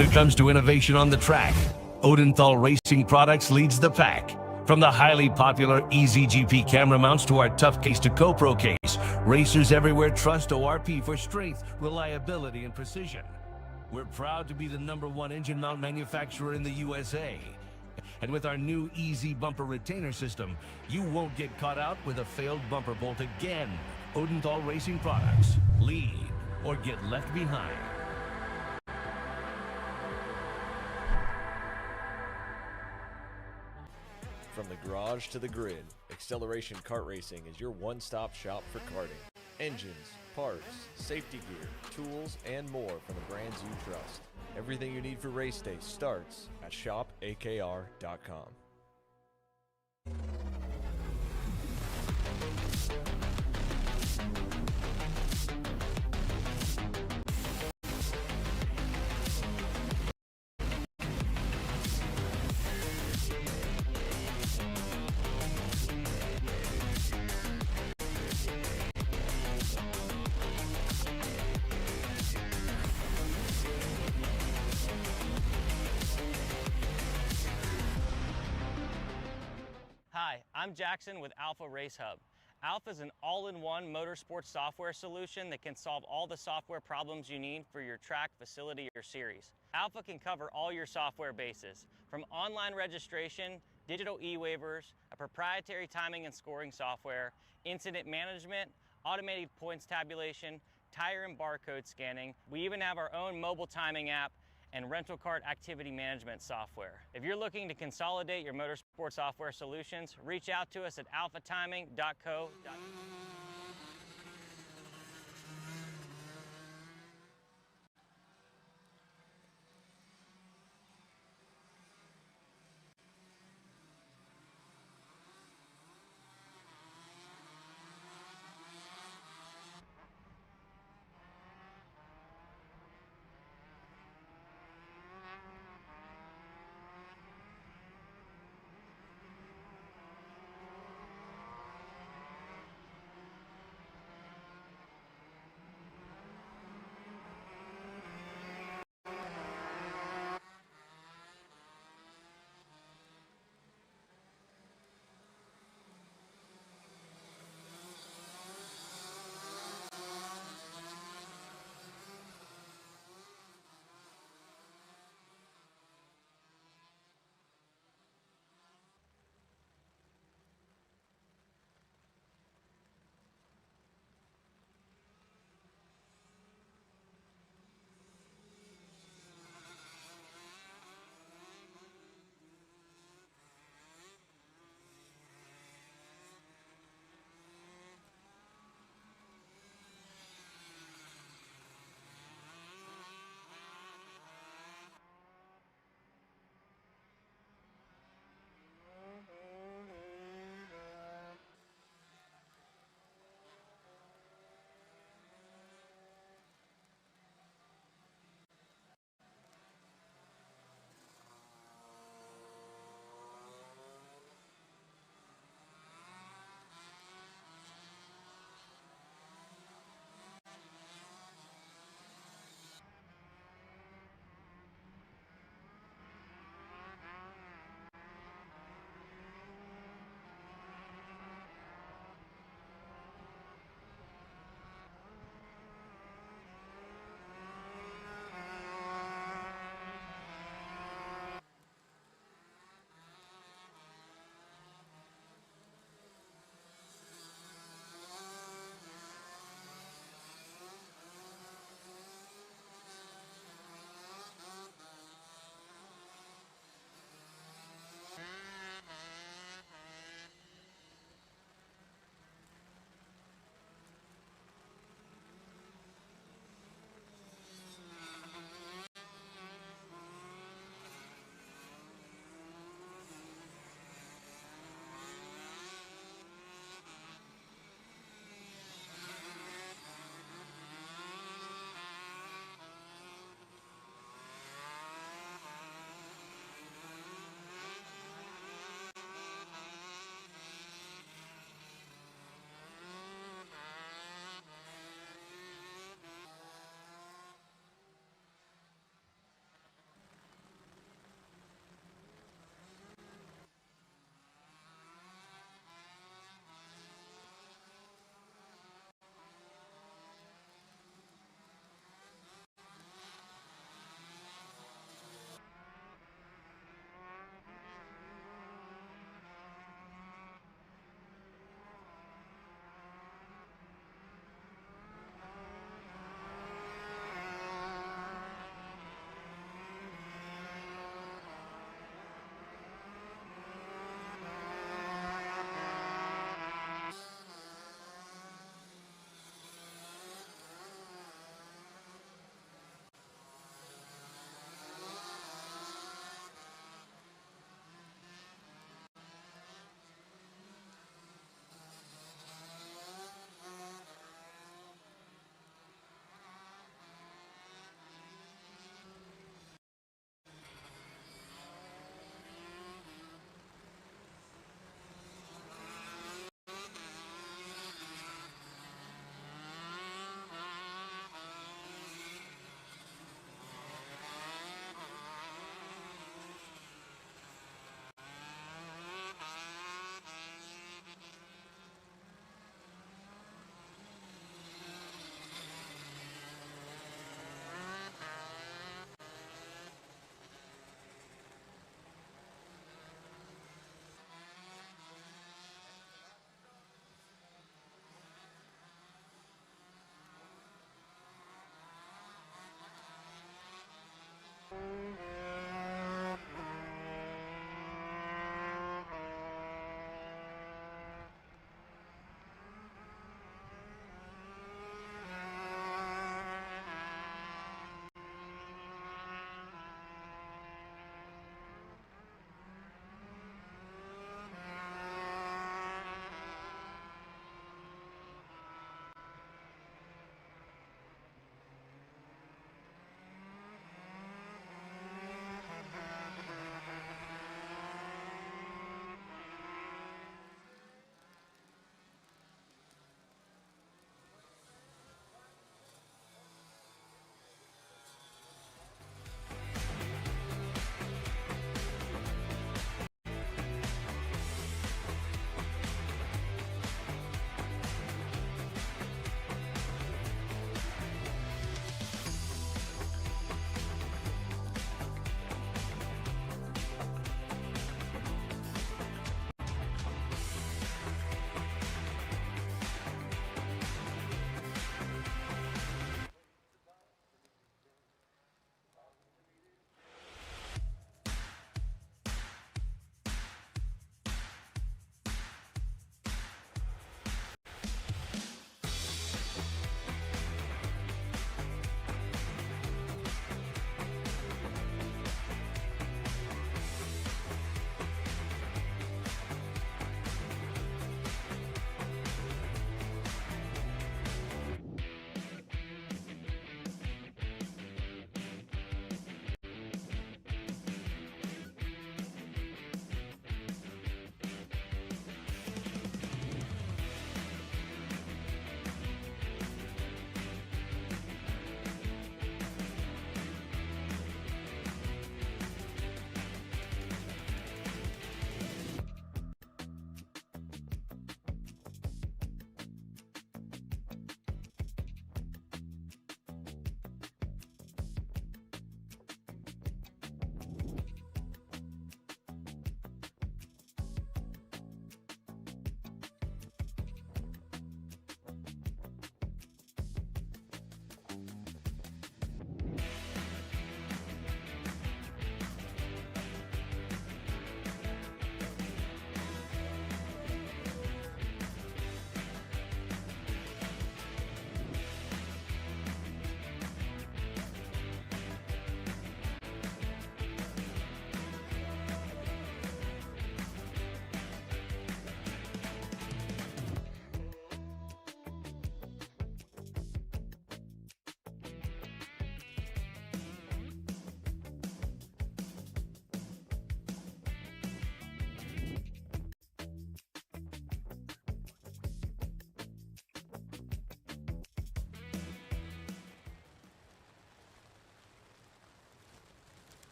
When it comes to innovation on the track, Odenthal Racing Products leads the pack. From the highly popular EasyGP camera mounts to our tough case to GoPro case, racers everywhere trust ORP for strength, reliability, and precision. We're proud to be the #1 engine mount manufacturer in the USA. And with our new Easy Bumper Retainer System, you won't get caught out with a failed bumper bolt again. Odenthal Racing Products. Lead or get left behind. From the garage to the grid, Acceleration Kart Racing is your one-stop shop for karting. Engines, parts, safety gear, tools, and more from the brands you trust. Everything you need for race day starts at shopakr.com. Hi, I'm Jackson with Alpha Race Hub. Alpha is an all-in-one motorsports software solution that can solve all the software problems you need for your track, facility, or series. Alpha can cover all your software bases, from online registration, digital e-waivers, a proprietary timing and scoring software, incident management, automated points tabulation, tire and barcode scanning. We even have our own mobile timing app and rental kart activity management software. If you're looking to consolidate your motorsport software solutions, reach out to us at alphatiming.co.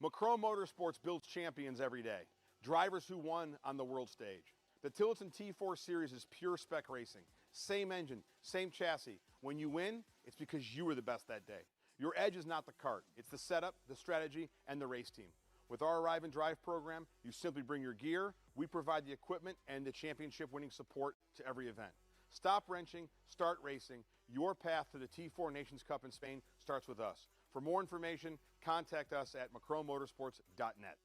Macron Motorsports builds champions every day, drivers who won on the world stage. The Tillotson T4 Series is pure spec racing. Same engine, same chassis. When you win, it's because you were the best that day. Your edge is not the kart. It's the setup, the strategy, and the race team. With our Arrive and Drive program, you simply bring your gear, we provide the equipment and the championship-winning support to every event. Stop wrenching, start racing. Your path to the T4 Nations Cup in Spain starts with us. For more information, contact us at macronmotorsports.net.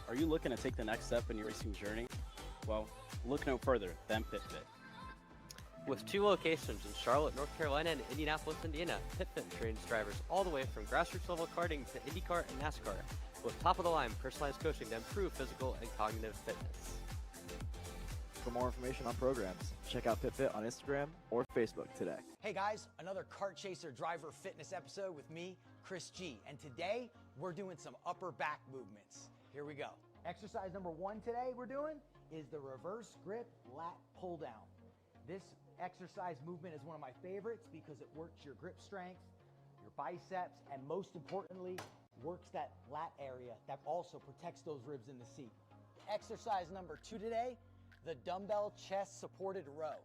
Are you looking to take the next step in your racing journey? Well, look no further than PitFit. With 2 locations in Charlotte, North Carolina and Indianapolis, Indiana, PitFit trains drivers all the way from grassroots level karting to IndyCar and NASCAR, with top-of-the-line personalized coaching to improve physical and cognitive fitness. For more information on programs, check out PitFit on Instagram or Facebook today. Hey guys, another Kart Chaser driver fitness episode with me, Chris G. And today, we're doing some upper back movements. Here we go. Exercise number 1 today we're doing is the reverse grip lat pull down. This exercise movement is one of my favorites because it works your grip strength, your biceps, and most importantly, works that lat area that also protects those ribs in the seat. Exercise number 2 today, the dumbbell chest supported row.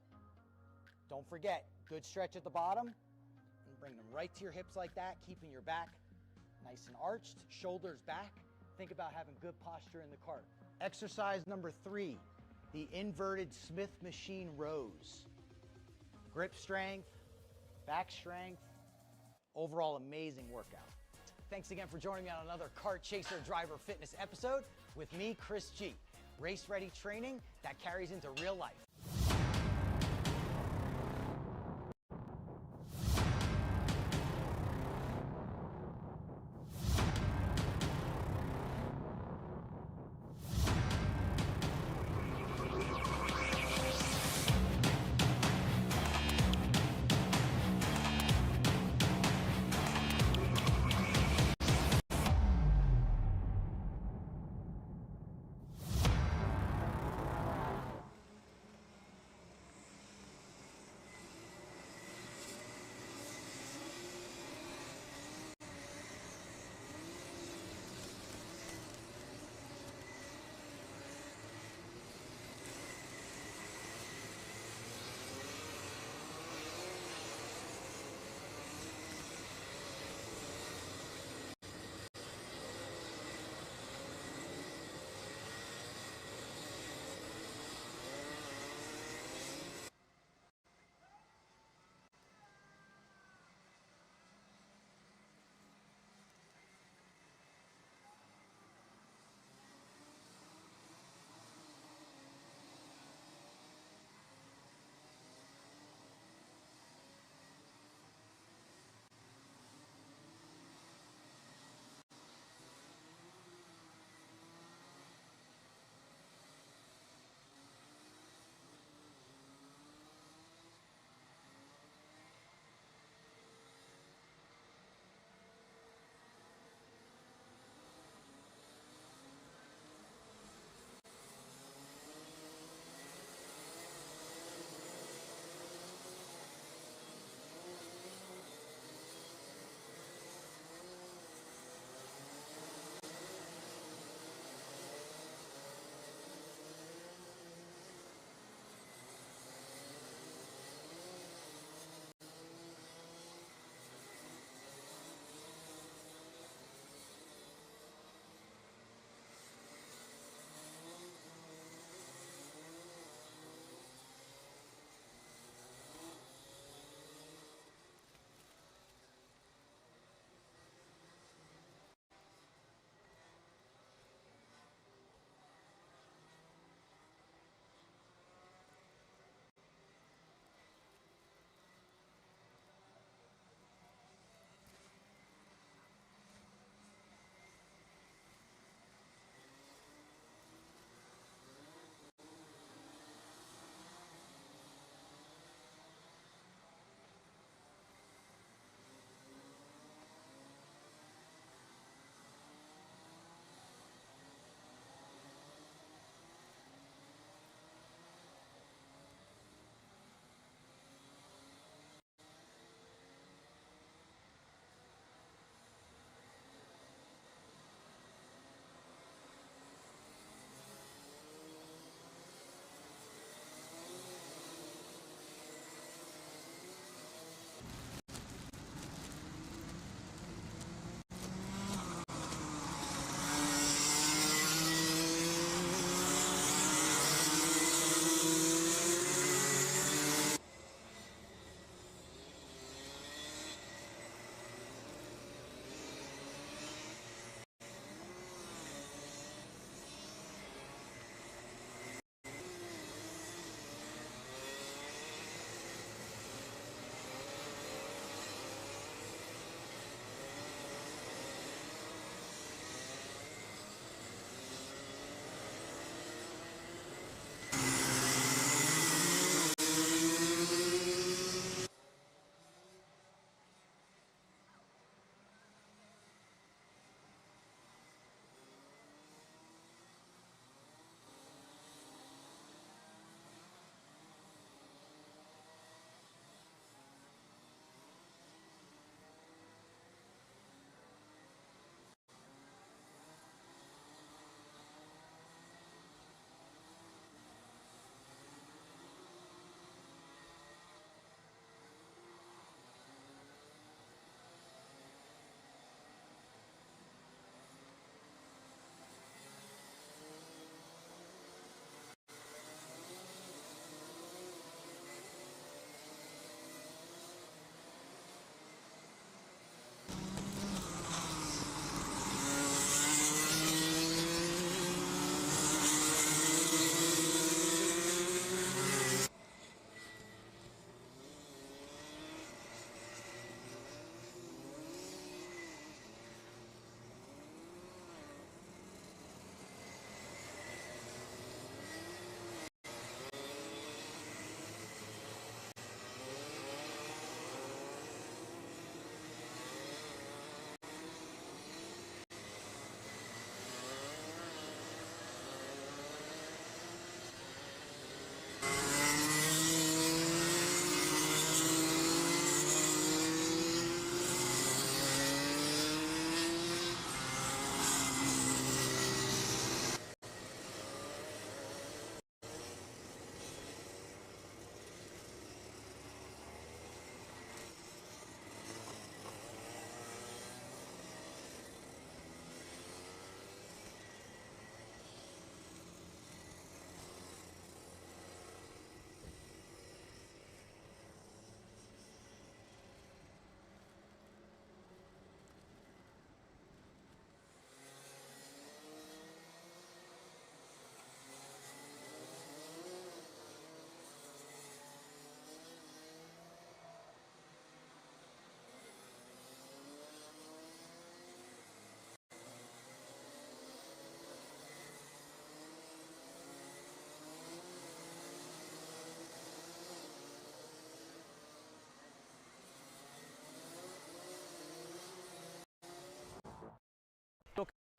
Don't forget, good stretch at the bottom, and bring them right to your hips like that, keeping your back nice and arched, shoulders back. Think about having good posture in the cart. Exercise number 3, the inverted Smith machine rows. Grip strength, back strength, overall amazing workout. Thanks again for joining me on another Kart Chaser driver fitness episode with me, Chris G. Race ready training that carries into real life.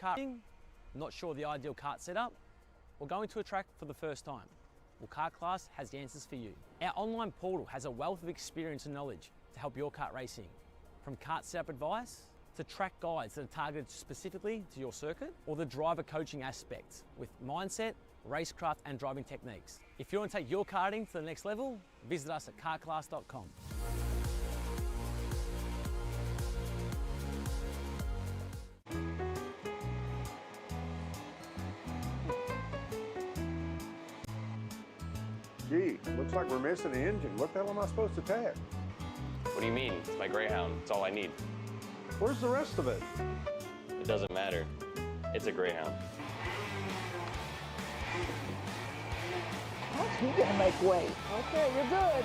Karting, not sure of the ideal kart setup, or going to a track for the first time? Well, Kart Class has the answers for you. Our online portal has a wealth of experience and knowledge to help your kart racing. From kart setup advice to track guides that are targeted specifically to your circuit, or the driver coaching aspects with mindset, racecraft and driving techniques. If you want to take your karting to the next level, visit us at kartclass.com. Gee, looks like we're missing the engine. What the hell am I supposed to tag? What do you mean? It's my Greyhound. It's all I need. Where's the rest of it? It doesn't matter. It's a Greyhound. You gotta make weight. Okay, you're good.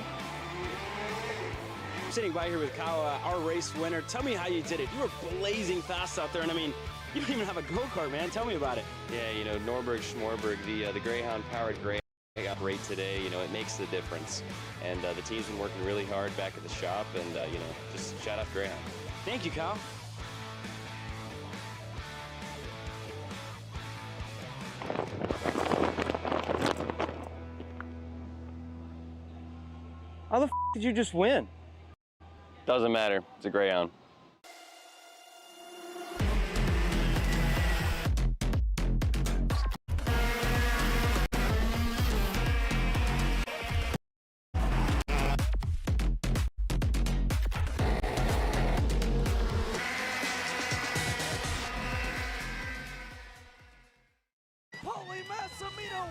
I'm sitting by here with Kyle, our race winner. Tell me how you did it. You were blazing fast out there, and I mean, you don't even have a go-kart, man. Tell me about it. Yeah, you know, Norberg, Schmorberg, the Greyhound-powered Greyhound got great today. You know, it makes the difference. And the team's been working really hard back at the shop, and, you know, just shout out Greyhound. Thank you, Kyle. How the f did you just win? Doesn't matter. It's a Greyhound.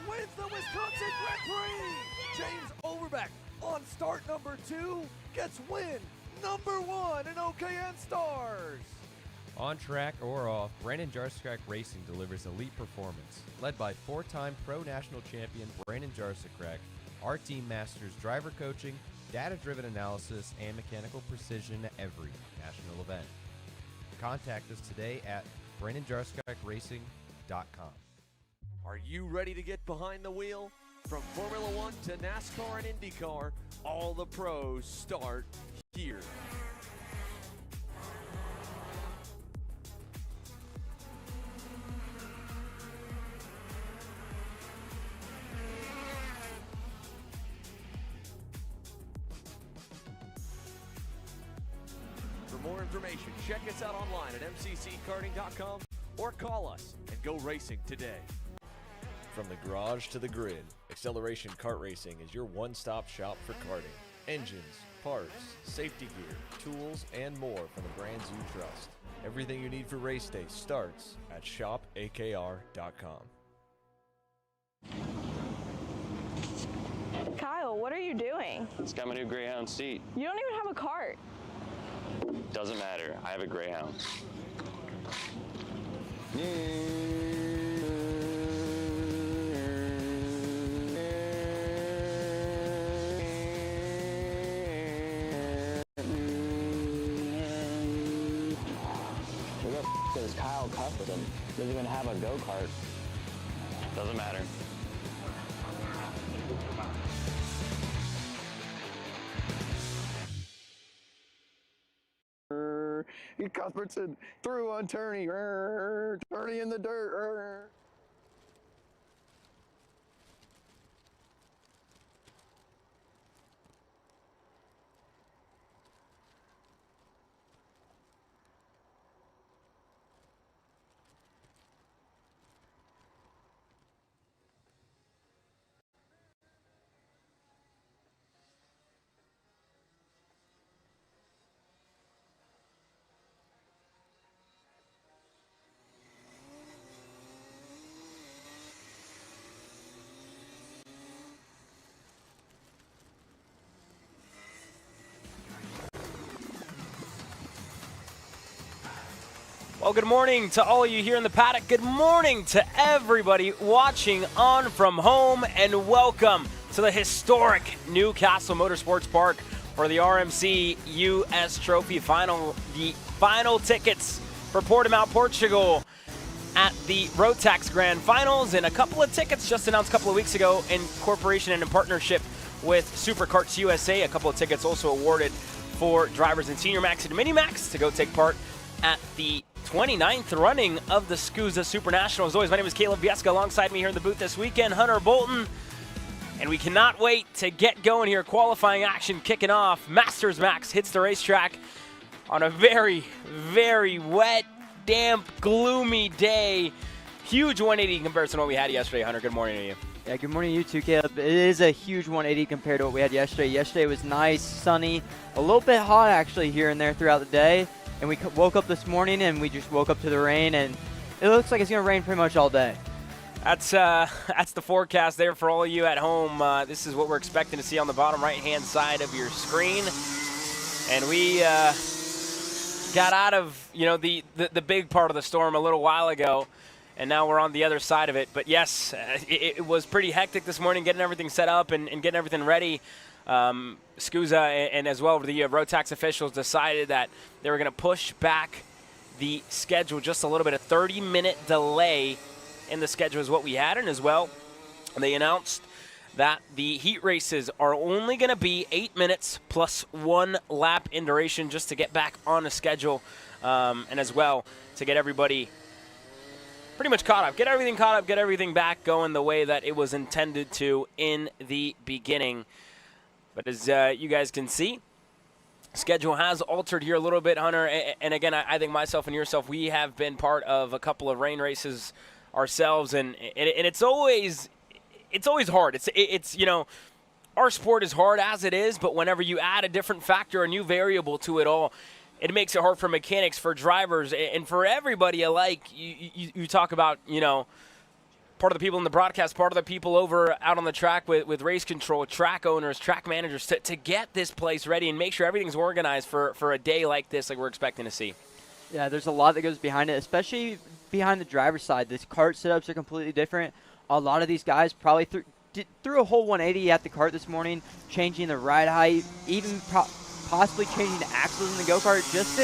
Wins the Wisconsin Grand Prix. James Overbeck on start number 2 gets win number 1 in OKN Stars. On track or off, Brandon Jarsekrak Racing delivers elite performance. Led by 4-time Pro National Champion Brandon Jarsekrak, our team masters driver coaching, data-driven analysis, and mechanical precision at every national event. Contact us today at BrandonJarsekrakRacing.com. Are you ready to get behind the wheel? From Formula One to NASCAR and IndyCar, all the pros start here. For more information, check us out online at mcckarting.com or call us and go racing today. From the garage to the grid, Acceleration Kart Racing is your one-stop shop for karting. Engines, parts, safety gear, tools, and more from the brands you trust. Everything you need for race day starts at shopakr.com. Kyle, what are you doing? It's got my new Greyhound seat. You don't even have a cart. Doesn't matter. I have a Greyhound. Is Kyle Custom doesn't even have a go-kart. Doesn't matter. Cuthbertson through on Turney. Turney in the dirt. Well, good morning to all of you here in the paddock. Good morning to everybody watching on from home, and welcome to the historic Newcastle Motorsports Park for the RMC US Trophy Final. The final tickets for Portimao, Portugal at the Rotax Grand Finals, and a couple of tickets just announced a couple of weeks ago in cooperation and in partnership with Superkarts USA. A couple of tickets also awarded for drivers in Senior Max and Mini Max to go take part at the 29th running of the SCUSA Super National. As always, my name is Caleb Vieska. Alongside me here in the booth this weekend, Hunter Bolton. And we cannot wait to get going here. Qualifying action kicking off. Masters Max hits the racetrack on a very, very wet, damp, gloomy day. Huge 180 in comparison to what we had yesterday. Hunter, good morning to you. Yeah, good morning to you too, Caleb. It is a huge 180 compared to what we had yesterday. Yesterday was nice, sunny, a little bit hot actually here and there throughout the day. And we woke up this morning and we just woke up to the rain, and it looks like it's going to rain pretty much all day. That's the forecast there for all of you at home. This is what we're expecting to see on the bottom right-hand side of your screen. And we got out of, the big part of the storm a little while ago, and now we're on the other side of it. But yes, it was pretty hectic this morning getting everything set up and getting everything ready. SCUSA and as well the road tax officials decided that they were going to push back the schedule just a little bit. A 30-minute delay in the schedule is what we had. And as well, they announced that the heat races are only going to be 8 minutes plus 1 lap in duration just to get back on the schedule, and as well to get everybody pretty much caught up. Get everything caught up, get everything back going the way that it was intended to in the beginning. But as you guys can see, schedule has altered here a little bit, Hunter. And again, I think myself and yourself, we have been part of a couple of rain races ourselves, and it's always hard. It's our sport is hard as it is, but whenever you add a different factor, a new variable to it all, it makes it hard for mechanics, for drivers, and for everybody alike. You talk about, part of the people in the broadcast, part of the people over out on the track with race control, track owners, track managers, to get this place ready and make sure everything's organized for a day like this, like we're expecting to see. Yeah, there's a lot that goes behind it, especially behind the driver's side. This kart setups are completely different. A lot of these guys probably threw a whole 180 at the kart this morning, changing the ride height, even possibly changing the axles in the go-kart just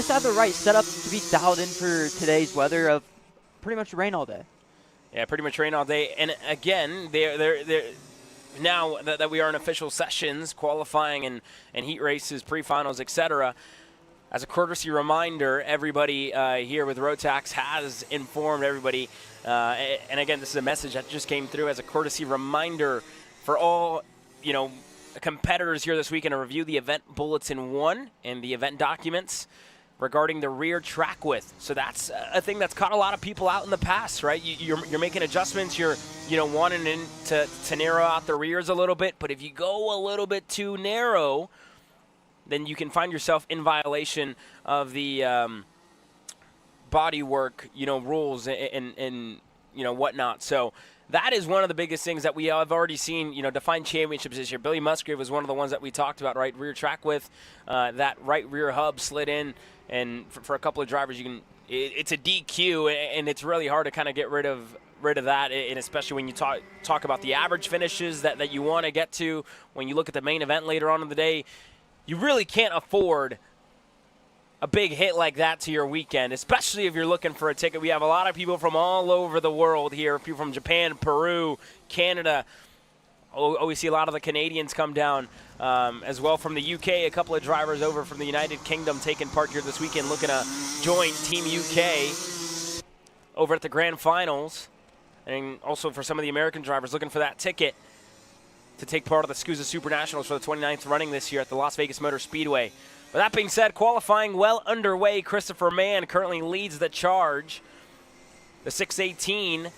to have the right setup to be dialed in for today's weather of pretty much rain all day. Yeah, pretty much rain all day. And again, they're now that we are in official sessions, qualifying and heat races, pre-finals, etc., as a courtesy reminder, everybody here with Road Tax has informed everybody. And again, this is a message that just came through as a courtesy reminder for all, competitors here this weekend to review the event bulletin 1 and the event documents regarding the rear track width. So that's a thing that's caught a lot of people out in the past, right? You're making adjustments. You're wanting to narrow out the rears a little bit. But if you go a little bit too narrow, then you can find yourself in violation of the bodywork, rules and whatnot. So that is one of the biggest things that we have already seen, defined championships this year. Billy Musgrave was one of the ones that we talked about, right? Rear track width, that right rear hub slid in. And for a couple of drivers, it's a DQ, and it's really hard to kind of get rid of that, and especially when you talk about the average finishes that you want to get to. When you look at the main event later on in the day, you really can't afford a big hit like that to your weekend, especially if you're looking for a ticket. We have a lot of people from all over the world here, people from Japan, Peru, Canada. We see a lot of the Canadians come down as well from the UK. A couple of drivers over from the United Kingdom taking part here this weekend, looking to join Team UK over at the Grand Finals. And also for some of the American drivers looking for that ticket to take part of the SCUSA Super Nationals for the 29th running this year at the Las Vegas Motor Speedway. With that being said, qualifying well underway. Christopher Mann currently leads the charge. The 618.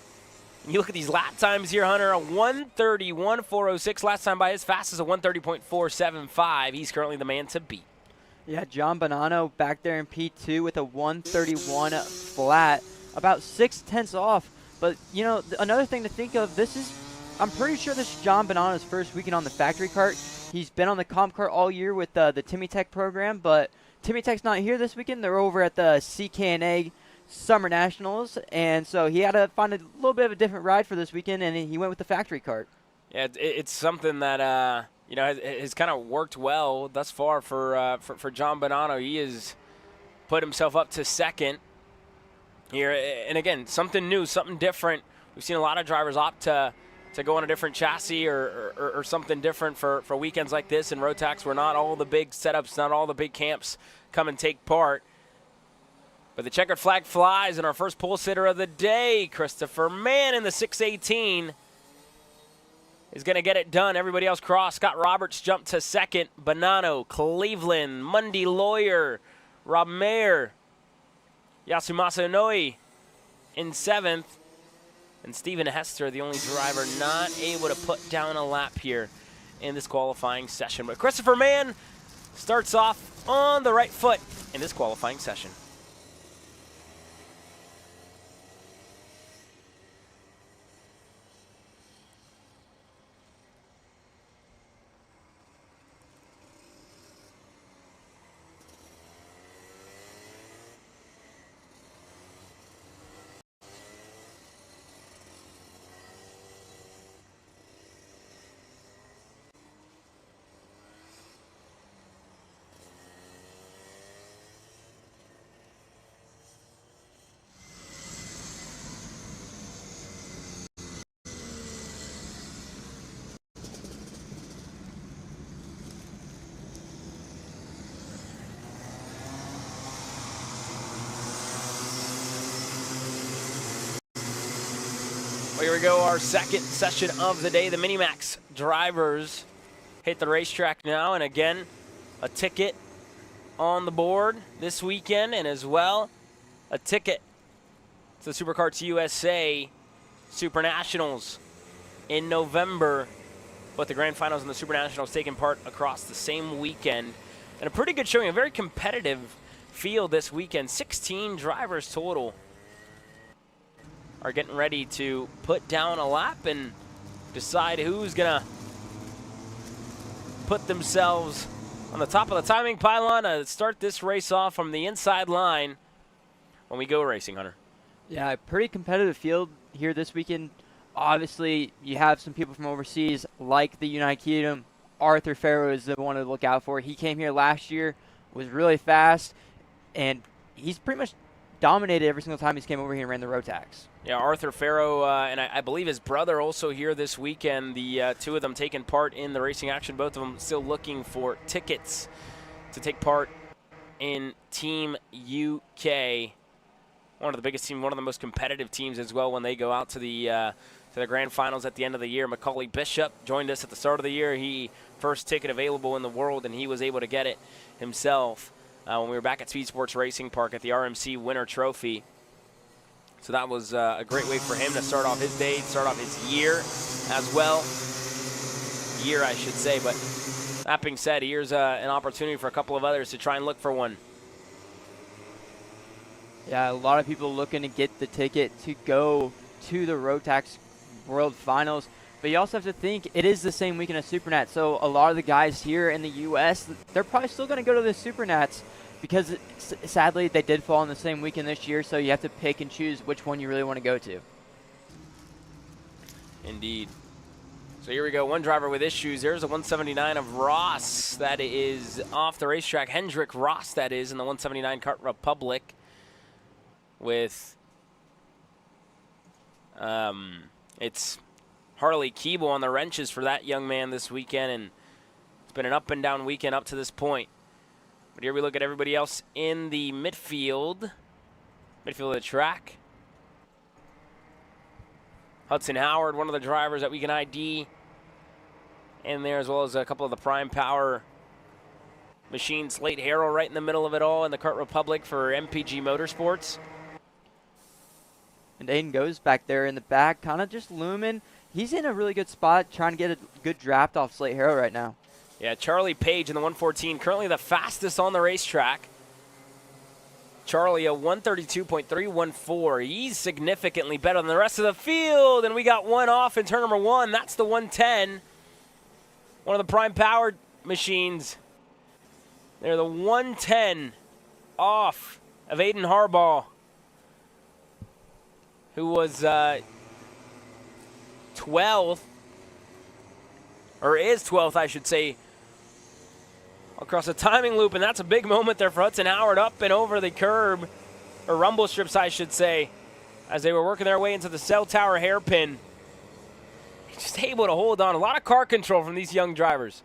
You look at these lap times here, Hunter, a 1:31.406. Last time by as fast as a 1:30.475. He's currently the man to beat. Yeah, John Bonanno back there in P2 with a 1:31 flat, about 6/10 off. But, another thing to think of, I'm pretty sure this is John Bonanno's first weekend on the factory kart. He's been on the comp kart all year with the Timmy Tech program, but Timmy Tech's not here this weekend. They're over at the CK&A Summer Nationals, and so he had to find a little bit of a different ride for this weekend, and he went with the factory kart. Yeah, it's something that has kind of worked well thus far for John Bonanno. He has put himself up to second here, and again, something new, something different. We've seen a lot of drivers opt to go on a different chassis or something different for weekends like this in Road Tax, where not all the big setups, not all the big camps come and take part. But the checkered flag flies, and our first pole sitter of the day, Christopher Mann in the 618, is going to get it done. Everybody else crossed. Scott Roberts jumped to second. Bonanno, Cleveland, Mundy Lawyer, Rob Mayer, Yasumasa Inouye in 7th. And Stephen Hester, the only driver not able to put down a lap here in this qualifying session. But Christopher Mann starts off on the right foot in this qualifying session. Well, here we go, our second session of the day. The Minimax drivers hit the racetrack now, and again, a ticket on the board this weekend, and as well, a ticket to the SuperKarts USA Super Nationals in November. But the Grand Finals and the Super Nationals taking part across the same weekend. And a pretty good showing, a very competitive field this weekend. 16 drivers total are getting ready to put down a lap and decide who's going to put themselves on the top of the timing pylon to start this race off from the inside line when we go racing, Hunter. Yeah, pretty competitive field here this weekend. Obviously, you have some people from overseas like the United Kingdom. Arthur Farrow is the one to look out for. He came here last year, was really fast, and he's pretty much dominated every single time he's came over here and ran the Rotax. Yeah, Arthur Farrow and I believe his brother also here this weekend. The two of them taking part in the racing action. Both of them still looking for tickets to take part in Team UK. One of the biggest teams, one of the most competitive teams as well when they go out to the Grand Finals at the end of the year. Macaulay Bishop joined us at the start of the year. He first ticket available in the world, and he was able to get it himself when we were back at Speed Sports Racing Park at the RMC Winter Trophy. So that was a great way for him to start off his day, start off his year as well. Year, I should say. But that being said, here's an opportunity for a couple of others to try and look for one. Yeah, a lot of people looking to get the ticket to go to the Rotax World Finals. But you also have to think it is the same weekend as Supernats. So a lot of the guys here in the U.S., they're probably still going to go to the Supernats because sadly they did fall on the same weekend this year. So you have to pick and choose which one you really want to go to. Indeed. So here we go. One driver with issues. There's a 179 of Ross that is off the racetrack. Hendrick Ross, that is, in the 179 Kart Republic. With it's Harley Keeble on the wrenches for that young man this weekend, and it's been an up and down weekend up to this point. But here we look at everybody else in the midfield of the track. Hudson Howard, one of the drivers that we can ID in there, as well as a couple of the Prime Power machines. Slate Harrell right in the middle of it all in the Kart Republic for MPG Motorsports. And Aiden goes back there in the back, kind of just looming. He's in a really good spot, trying to get a good draft off Slate Harrow right now. Yeah, Charlie Page in the 114, currently the fastest on the racetrack. Charlie, a 132.314. He's significantly better than the rest of the field, and we got one off in turn number one. That's the 110. One of the Prime Power machines. They're the 110 off of Aiden Harbaugh, who was 12th, or is 12th, I should say, across the timing loop, and that's a big moment there for Hudson Howard, up and over the curb, or rumble strips, I should say, as they were working their way into the cell tower hairpin. Just able to hold on. A lot of car control from these young drivers.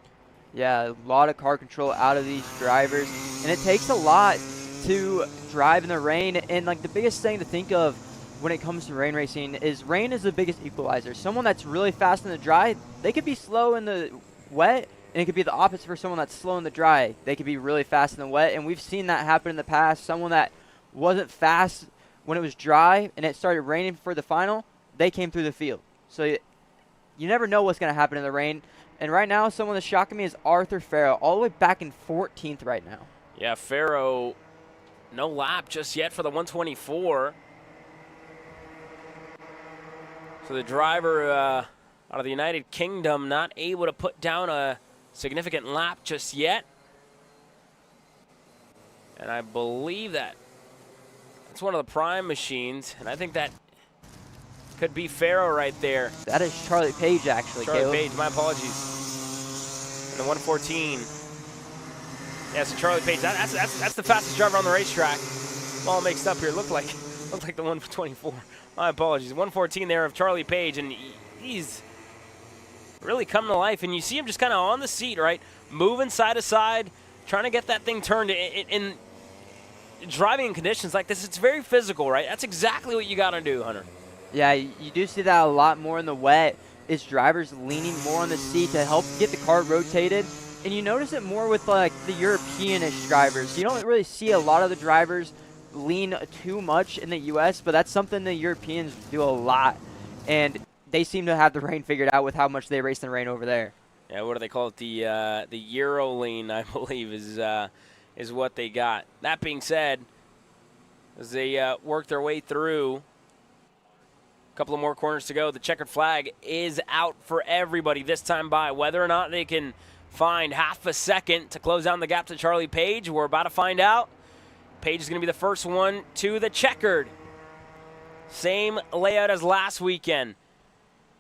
Yeah, a lot of car control out of these drivers, and it takes a lot to drive in the rain. And like the biggest thing to think of when it comes to rain racing is rain is the biggest equalizer. Someone that's really fast in the dry, they could be slow in the wet, and it could be the opposite for someone that's slow in the dry. They could be really fast in the wet, and we've seen that happen in the past. Someone that wasn't fast when it was dry and it started raining for the final, they came through the field. So you never know what's going to happen in the rain. And right now, someone that's shocking me is Arthur Farrow, all the way back in 14th right now. Yeah, Farrow, no lap just yet for the 124. So the driver out of the United Kingdom not able to put down a significant lap just yet. And I believe that's one of the prime machines, and I think that could be Farrow right there. That is Charlie Page, actually. Charlie Page, my apologies. And the 114. Yeah, so Charlie Page, that's the fastest driver on the racetrack. I'm all mixed up here. Looked like the 124. My apologies. 114 there of Charlie Page, and he's really coming to life. And you see him just kind of on the seat, right? Moving side to side, trying to get that thing turned. In driving in conditions like this, it's very physical, right? That's exactly what you got to do, Hunter. Yeah, you do see that a lot more in the wet, is drivers leaning more on the seat to help get the car rotated. And you notice it more with like the European-ish drivers. You don't really see a lot of the drivers lean too much in the U.S., but that's something the Europeans do a lot. And they seem to have the rain figured out with how much they race in the rain over there. Yeah, what do they call it? The Euro lean, I believe, is what they got. That being said, as they work their way through, a couple of more corners to go, the checkered flag is out for everybody this time by. Whether or not they can find half a second to close down the gap to Charlie Page, we're about to find out. Page is going to be the first one to the checkered. Same layout as last weekend.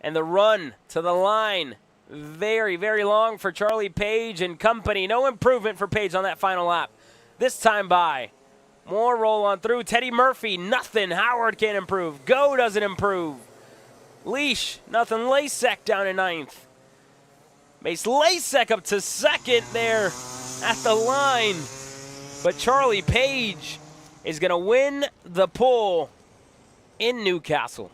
And the run to the line, very, very long for Charlie Page and company. No improvement for Page on that final lap. This time by. More roll on through. Teddy Murphy, nothing. Howard can't improve. Go doesn't improve. Leash, nothing. Lasek down in 9th. Mace Lasek up to second there at the line. But Charlie Page is going to win the pole in Newcastle.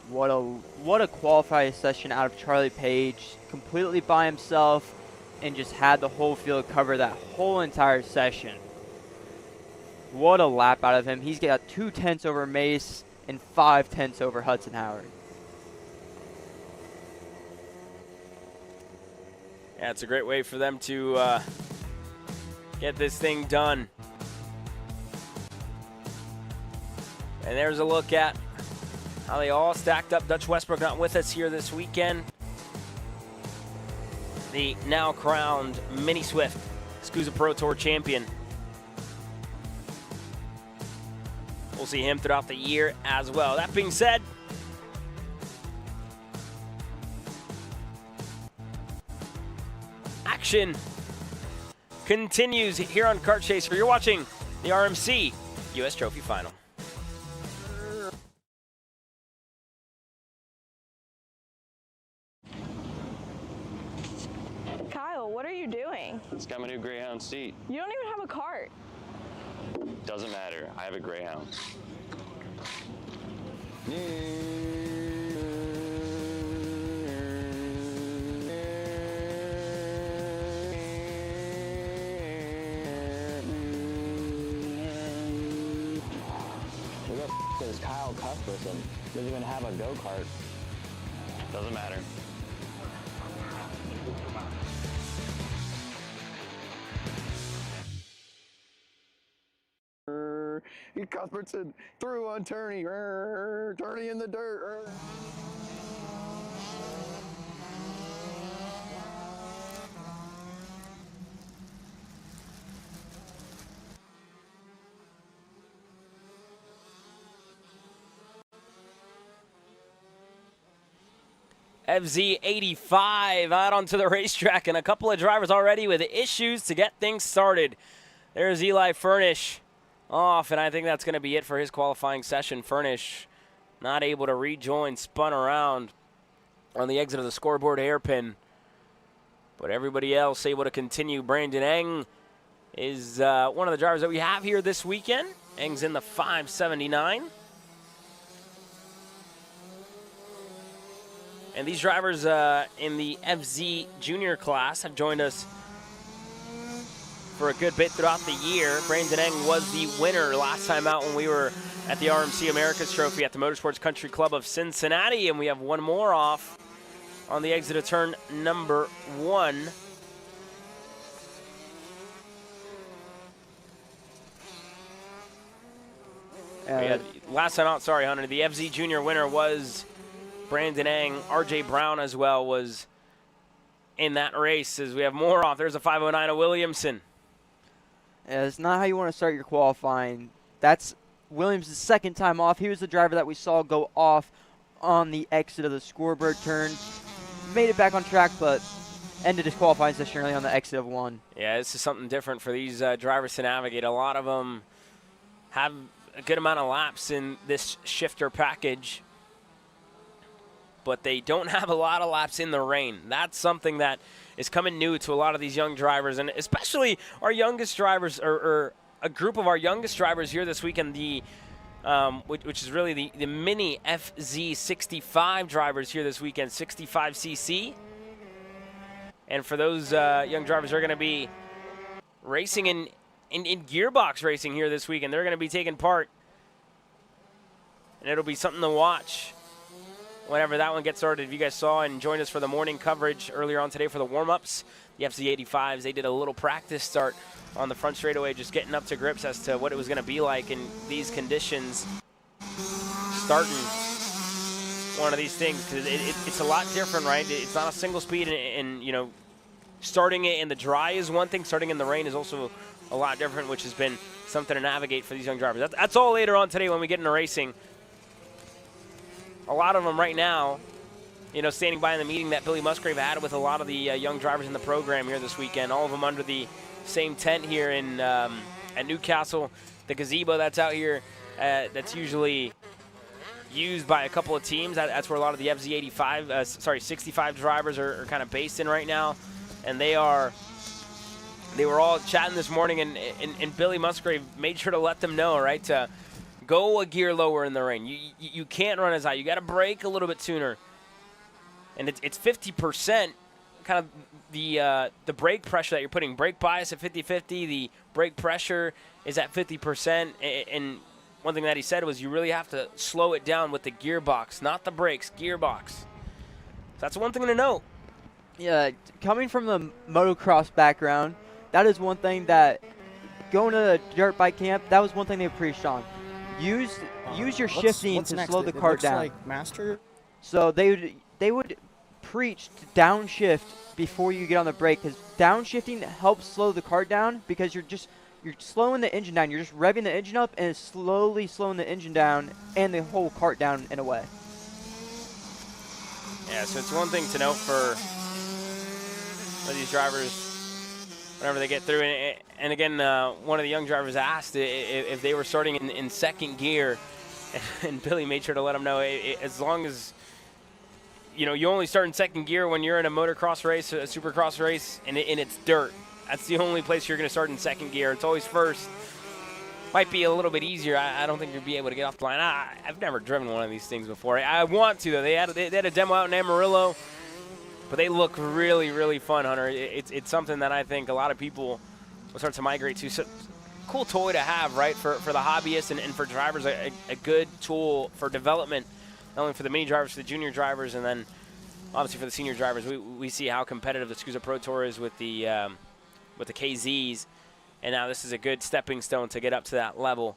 What a qualifying session out of Charlie Page. Completely by himself and just had the whole field cover that whole entire session. What a lap out of him. He's got 2 tenths over Mace and 5 tenths over Hudson Howard. Yeah, it's a great way for them to get this thing done. And there's a look at how they all stacked up. Dutch Westbrook not with us here this weekend. The now crowned Mini Swift SCUSA Pro Tour champion. We'll see him throughout the year as well. That being said, action continues here on Kart Chaser. You're watching the RMC US Trophy Final. Kyle, what are you doing? It's got my new Greyhound seat. You don't even have a cart. Doesn't matter. I have a Greyhound. Is Kyle Cuthbertson doesn't even have a go-kart. Doesn't matter. Cuthbertson through on Turney. Turney in the dirt. FZ85 out onto the racetrack, and a couple of drivers already with issues to get things started. There's Eli Furnish off, and I think that's going to be it for his qualifying session. Furnish not able to rejoin, spun around on the exit of the scoreboard hairpin. But everybody else able to continue. Brandon Eng is one of the drivers that we have here this weekend. Eng's in the 579. And these drivers in the FZ Junior class have joined us for a good bit throughout the year. Brandon Eng was the winner last time out when we were at the RMC America's Trophy at the Motorsports Country Club of Cincinnati, and we have one more off on the exit of turn number 1. Last time out, sorry, Hunter, the FZ Junior winner was Brandon Eng. RJ Brown as well was in that race. As we have more off, there's a 509 of Williamson. Yeah, it's not how you want to start your qualifying. That's Williams' second time off. He was the driver that we saw go off on the exit of the scoreboard turn. Made it back on track, but ended his qualifying session early on the exit of 1. Yeah, this is something different for these drivers to navigate. A lot of them have a good amount of laps in this shifter package, but they don't have a lot of laps in the rain. That's something that is coming new to a lot of these young drivers, and especially our youngest drivers, or a group of our youngest drivers here this weekend, the which is really the mini FZ65 drivers here this weekend, 65cc. And for those young drivers, they're going to be racing in gearbox racing here this weekend. They're going to be taking part, and it'll be something to watch whenever that one gets started. If you guys saw and joined us for the morning coverage earlier on today for the warm-ups, the FZ85s, they did a little practice start on the front straightaway, just getting up to grips as to what it was going to be like in these conditions, starting one of these things, because it's a lot different, right? It's not a single speed, and you know, starting it in the dry is one thing, starting in the rain is also a lot different, which has been something to navigate for these young drivers. That's all later on today when we get into racing. A lot of them right now, you know, standing by in the meeting that Billy Musgrave had with a lot of the young drivers in the program here this weekend, all of them under the same tent here in at Newcastle. The gazebo that's out here, that's usually used by a couple of teams. That's where a lot of the FZ85, 65 drivers are kind of based in right now. And they were all chatting this morning, and Billy Musgrave made sure to let them know, right, to go a gear lower in the rain. You can't run as high. You got to brake a little bit sooner. And it's 50%, kind of the brake pressure that you're putting. Brake bias at 50-50. The brake pressure is at 50%. And one thing that he said was you really have to slow it down with the gearbox, not the brakes, gearbox. So that's one thing to note. Yeah, coming from the motocross background, that is one thing that going to the dirt bike camp, that was one thing they preached on. Use your shifting to slow the cart down. Like master. So they would preach to downshift before you get on the brake, because downshifting helps slow the cart down, because you're slowing the engine down. You're just revving the engine up and slowly slowing the engine down and the whole cart down in a way. Yeah, so it's one thing to note for these drivers whenever they get through. And again, one of the young drivers asked if they were starting in second gear, and Billy made sure to let them know, as long as, you know, you only start in second gear when you're in a motocross race, a supercross race, and it's dirt. That's the only place you're going to start in second gear. It's always first. Might be a little bit easier. I don't think you'll be able to get off the line. I've never driven one of these things before. I want to, though. They had a demo out in Amarillo, but they look really, really fun, Hunter. It's something that I think a lot of people will start to migrate to. So, cool toy to have, right, for the hobbyists and for drivers, a good tool for development, not only for the mini drivers, for the junior drivers, and then obviously for the senior drivers. We see how competitive the SCUSA Pro Tour is with the KZs, and now this is a good stepping stone to get up to that level.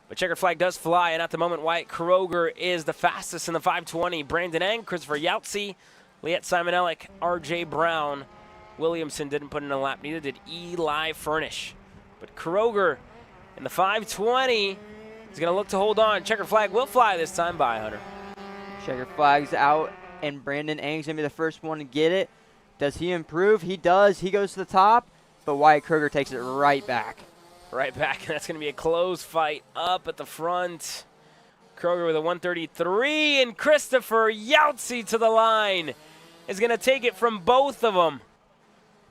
But checkered flag does fly, and at the moment, Wyatt Kroger is the fastest in the 520. Brandon Eng, Christopher Yautsy, Liette Simonellic, RJ Brown. Williamson didn't put in a lap, neither did Eli Furnish. But Kroger in the 520 is going to look to hold on. Checkered flag will fly this time by Hunter. Checkered flag's out, and Brandon Eng's going to be the first one to get it. Does he improve? He does. He goes to the top, but Wyatt Kroger takes it right back. Right back. That's going to be a close fight up at the front. Kroger with a 133, and Christopher Yautsy to the line is going to take it from both of them.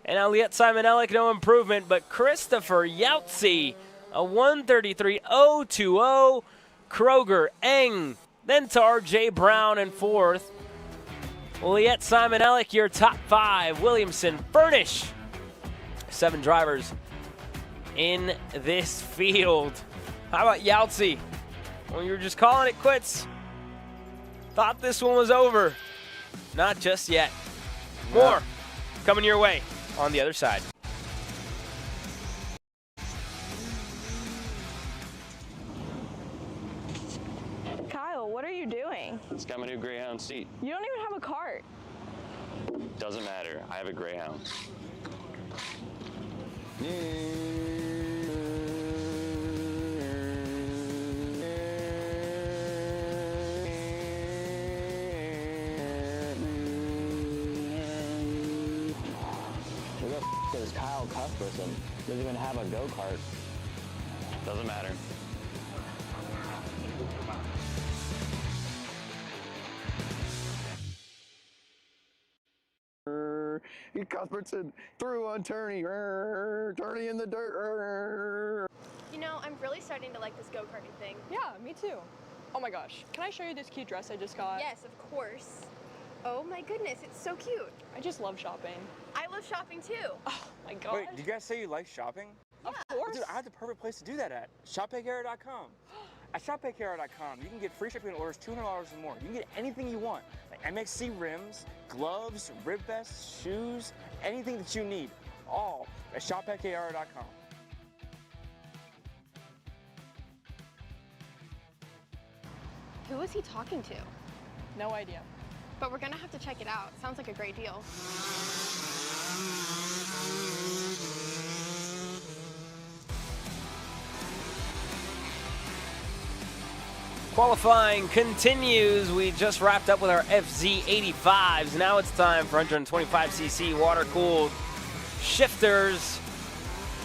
And Elliott Simonellic, no improvement, but Christopher Yautzi, a 133.020. Kroger, Eng, then to R.J. Brown in fourth. Liet Simonellic, your top 5. Williamson, Furnish. 7 drivers in this field. How about Yautzi? Well, you were just calling it quits. Thought this one was over. Not just yet. More coming your way on the other side. Kyle, what are you doing? It's got my new Greyhound seat. You don't even have a cart. Doesn't matter. I have a Greyhound. Who the f is Kyle Cuthbertson? Doesn't even have a go-kart. Doesn't matter. Cuthbertson through on Turney. Turney in the dirt. You know, I'm really starting to like this go-karting thing. Yeah, me too. Oh my gosh, can I show you this cute dress I just got? Yes, of course. Oh my goodness, it's so cute. I just love shopping. I love shopping too. Oh my god. Wait, did you guys say you like shopping? Of course. Dude, I have the perfect place to do that at. ShopPayCara.com. At ShopPayCara.com, you can get free shipping on orders $200 or more. You can get anything you want, like MXC rims, gloves, rib vests, shoes, anything that you need, all at ShopPayCara.com. Who is he talking to? No idea. But we're gonna have to check it out. Sounds like a great deal. Qualifying continues. We just wrapped up with our FZ85s. Now it's time for 125cc water-cooled shifters.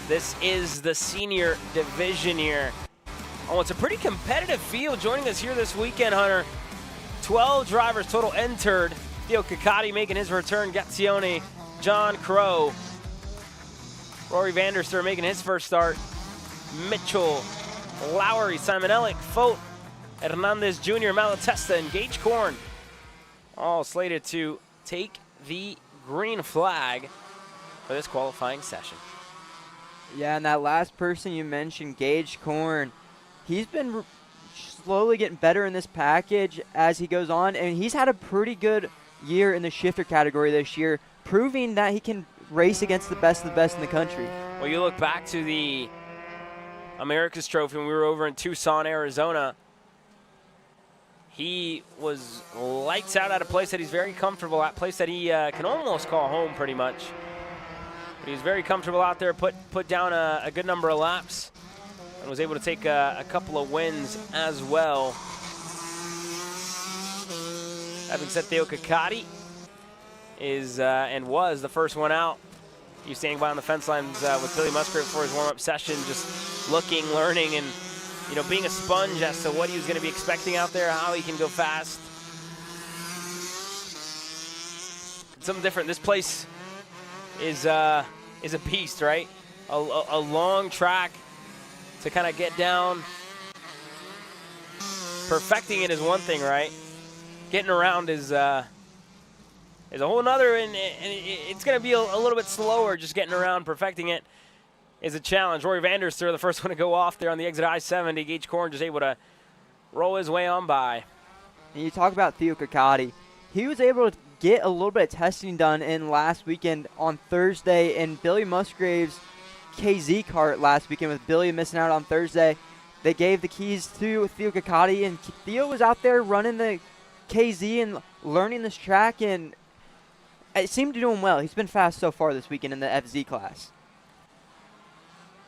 This is the senior division here. Oh, it's a pretty competitive field. Joining us here this weekend, Hunter, 12 drivers total entered. Theo Ciccotti making his return. Gazione, John Crow, Rory Vanderster making his first start. Mitchell, Lowry, Simonellic, Fote, Hernandez Jr., Malatesta, and Gage Korn all slated to take the green flag for this qualifying session. Yeah, and that last person you mentioned, Gage Korn, he's been slowly getting better in this package as he goes on, and he's had a pretty good year in the shifter category this year, proving that he can race against the best of the best in the country. Well, you look back to the America's Trophy when we were over in Tucson, Arizona. He was lights out at a place that he's very comfortable at, place that he can almost call home pretty much. But he was very comfortable out there, put down a good number of laps, and was able to take a couple of wins as well. Having said, Theo Ciccotti is and was the first one out. He was standing by on the fence lines with Billy Musgrave for his warm-up session, just looking, learning, and being a sponge as to what he was going to be expecting out there, how he can go fast. Something different. This place is a beast, right? A long track to kind of get down. Perfecting it is one thing, right? Getting around is a whole nother, and it's going to be a little bit slower just getting around. Perfecting it is a challenge. Rory Vanderster, the first one to go off there on the exit I-70. Gage Korn just able to roll his way on by. And you talk about Theo Ciccotti. He was able to get a little bit of testing done in last weekend on Thursday in Billy Musgrave's KZ kart last weekend, with Billy missing out on Thursday. They gave the keys to Theo Ciccotti, and Theo was out there running the KZ and learning this track, and it seemed to do him well. He's been fast so far this weekend in the FZ class.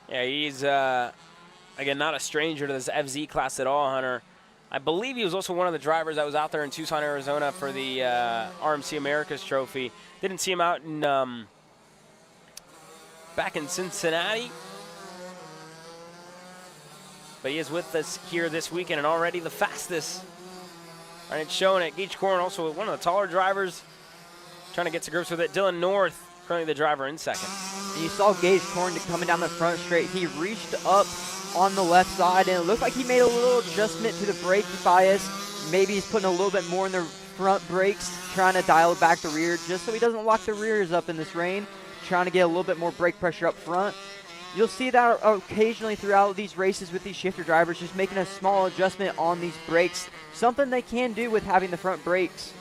Yeah, he's, again, not a stranger to this FZ class at all, Hunter. I believe he was also one of the drivers that was out there in Tucson, Arizona for the RMC America's Trophy. Didn't see him out in back in Cincinnati. But he is with us here this weekend and already the fastest. And it's showing it. Gage Korn, also one of the taller drivers, trying to get to grips with it. Dylan North currently the driver in second. And you saw Gage Corn coming down the front straight. He reached up on the left side, and it looked like he made a little adjustment to the brake bias. Maybe he's putting a little bit more in the front brakes, trying to dial back the rear just so he doesn't lock the rears up in this rain, trying to get a little bit more brake pressure up front. You'll see that occasionally throughout these races with these shifter drivers, just making a small adjustment on these brakes, something they can do with having the front brakes.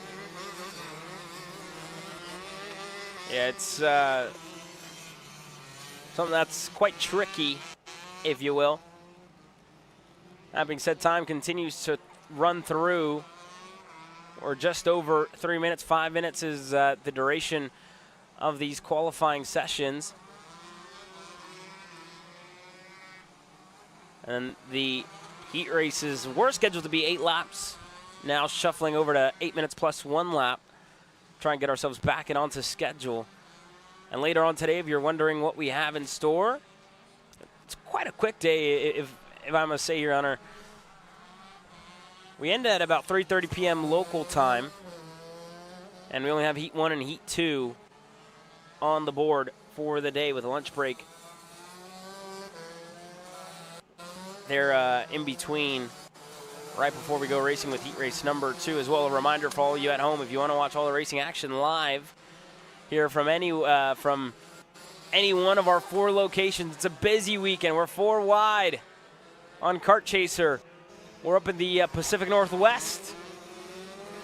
Yeah, it's something that's quite tricky, if you will. That being said, time continues to run through. We're just over 3 minutes. 5 minutes is the duration of these qualifying sessions. And the heat races were scheduled to be 8 laps. Now shuffling over to 8 minutes plus 1 lap. Try and get ourselves back and onto schedule. And later on today, if you're wondering what we have in store, it's quite a quick day, if I must say, Your Honor. We end at about 3:30 p.m. local time. And we only have Heat 1 and Heat 2 on the board for the day with a lunch break. They're in between right before we go racing with heat race number 2. As well, a reminder for all of you at home, if you want to watch all the racing action live here from any one of our 4 locations, it's a busy weekend. We're 4 wide on Kart Chaser. We're up in the Pacific Northwest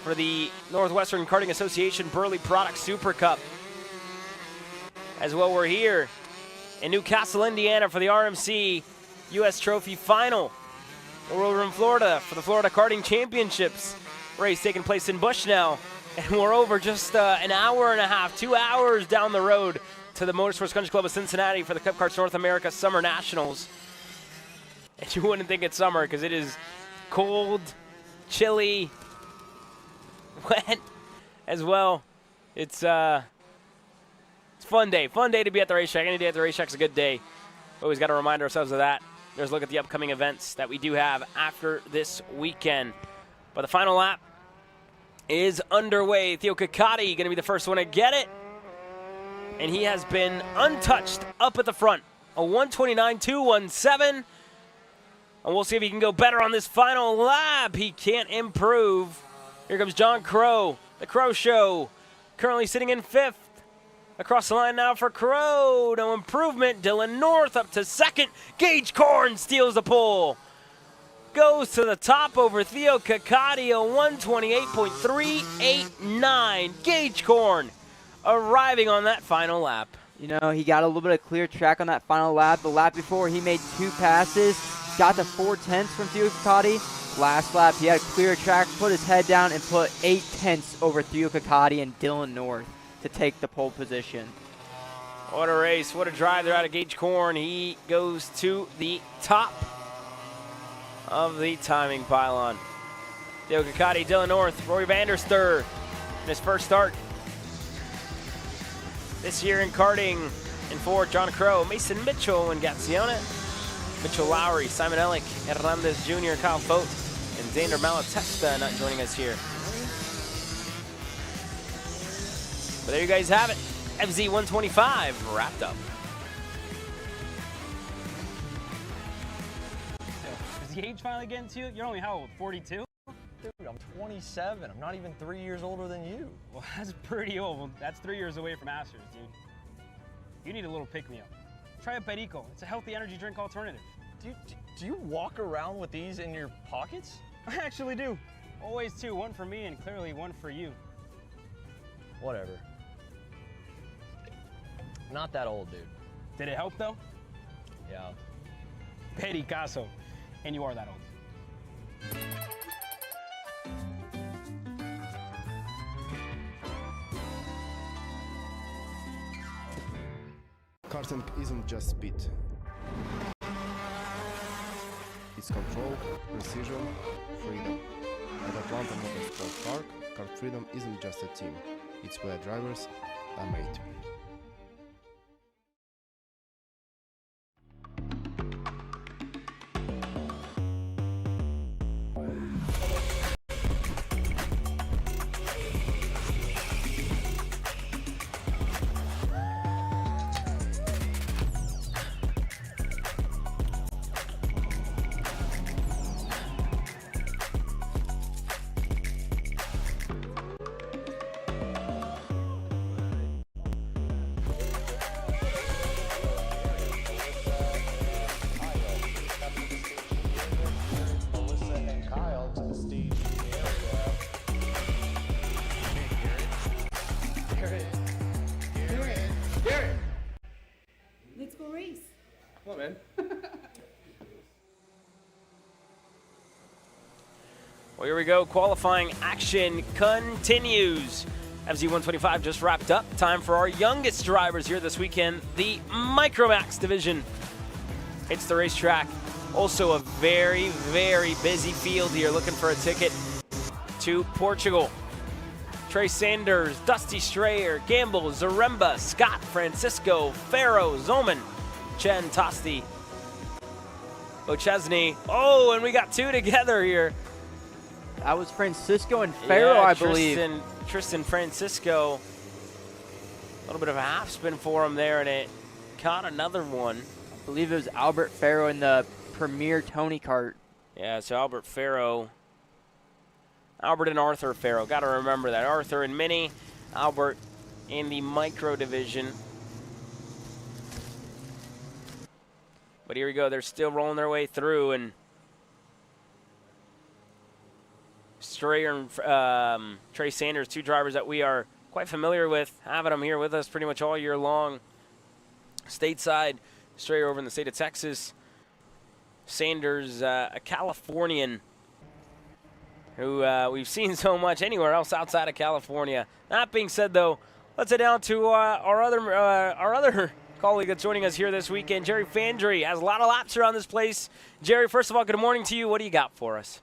for the Northwestern Karting Association Burley Product Super Cup. As well, we're here in Newcastle, Indiana for the RMC U.S. Trophy Final. We're over in Florida for the Florida Karting Championships race taking place in Bushnell. And we're over just an hour and a half, 2 hours down the road to the Motorsports Country Club of Cincinnati for the Cup Karts North America Summer Nationals. And you wouldn't think it's summer because it is cold, chilly, wet as well. It's a fun day to be at the racetrack. Any day at the racetrack is a good day. Always got to remind ourselves of that. There's a look at the upcoming events that we do have after this weekend. But the final lap is underway. Theo Kakati going to be the first one to get it. And he has been untouched up at the front. A 129.217. And we'll see if he can go better on this final lap. He can't improve. Here comes John Crow, the Crow Show, currently sitting in 5th. Across the line now for Crow. No improvement. Dylan North up to 2nd. Gage Corn steals the pole. Goes to the top over Theo Kakati, a 128.389. Gage Corn arriving on that final lap. You know, he got a little bit of clear track on that final lap. The lap before, he made 2 passes. Got the 4/10 from Theo Kakati. Last lap, he had clear track, put his head down, and put 8/10 over Theo Kakati and Dylan North to take the pole position. What a race, what a drive there out of Gage Corn. He goes to the top of the timing pylon. Theo Kakati, Dylan North, Roy Vanderster in his first start this year in karting. In 4, John Crow, Mason Mitchell, and Gazione. Mitchell Lowry, Simon Ellick, Hernandez Jr., Kyle Fote, and Xander Malatesta not joining us here. But there you guys have it. FZ 125 wrapped up. Is the age finally getting to you? You're only how old? 42? Dude, I'm 27. I'm not even 3 years older than you. Well, that's pretty old. That's 3 years away from Masters, dude. You need a little pick-me-up. Try a Perico. It's a healthy energy drink alternative. Do you walk around with these in your pockets? I actually do. Always 2. 1 for me and clearly 1 for you. Whatever. Not that old, dude. Did it help, though? Yeah. Pericazo. And you are that old. Karting isn't just speed. It's control, precision, freedom. At Atlanta Motorsports Park, Kart Freedom isn't just a team. It's where drivers are made. Garrett, let's go race. Come on, man. Well, here we go. Qualifying action continues. FZ125 just wrapped up. Time for our youngest drivers here this weekend. The Micromax division hits the racetrack. Also a very, very busy field here looking for a ticket to Portugal. Trey Sanders, Dusty Strayer, Gamble, Zaremba, Scott, Francisco, Farrow, Zoman, Chen, Tosti, Ochesney. Oh, and we got two together here. That was Francisco and Farrow, yeah, I believe. Tristan Francisco. A little bit of a half spin for him there, and it caught another one. I believe it was Albert Farrow in the Premier Tony Kart. Yeah, so Albert and Arthur Farrow. Got to remember that. Arthur in Mini, Albert in the Micro division. But here we go. They're still rolling their way through, and Strayer and Trey Sanders, two drivers that we are quite familiar with, having them here with us pretty much all year long. Stateside, Strayer over in the state of Texas. Sanders, a Californian who we've seen so much anywhere else outside of California. That being said, though, let's head down to our other colleague that's joining us here this weekend. Jerry Fandry has a lot of laps around this place. Jerry, first of all, good morning to you. What do you got for us?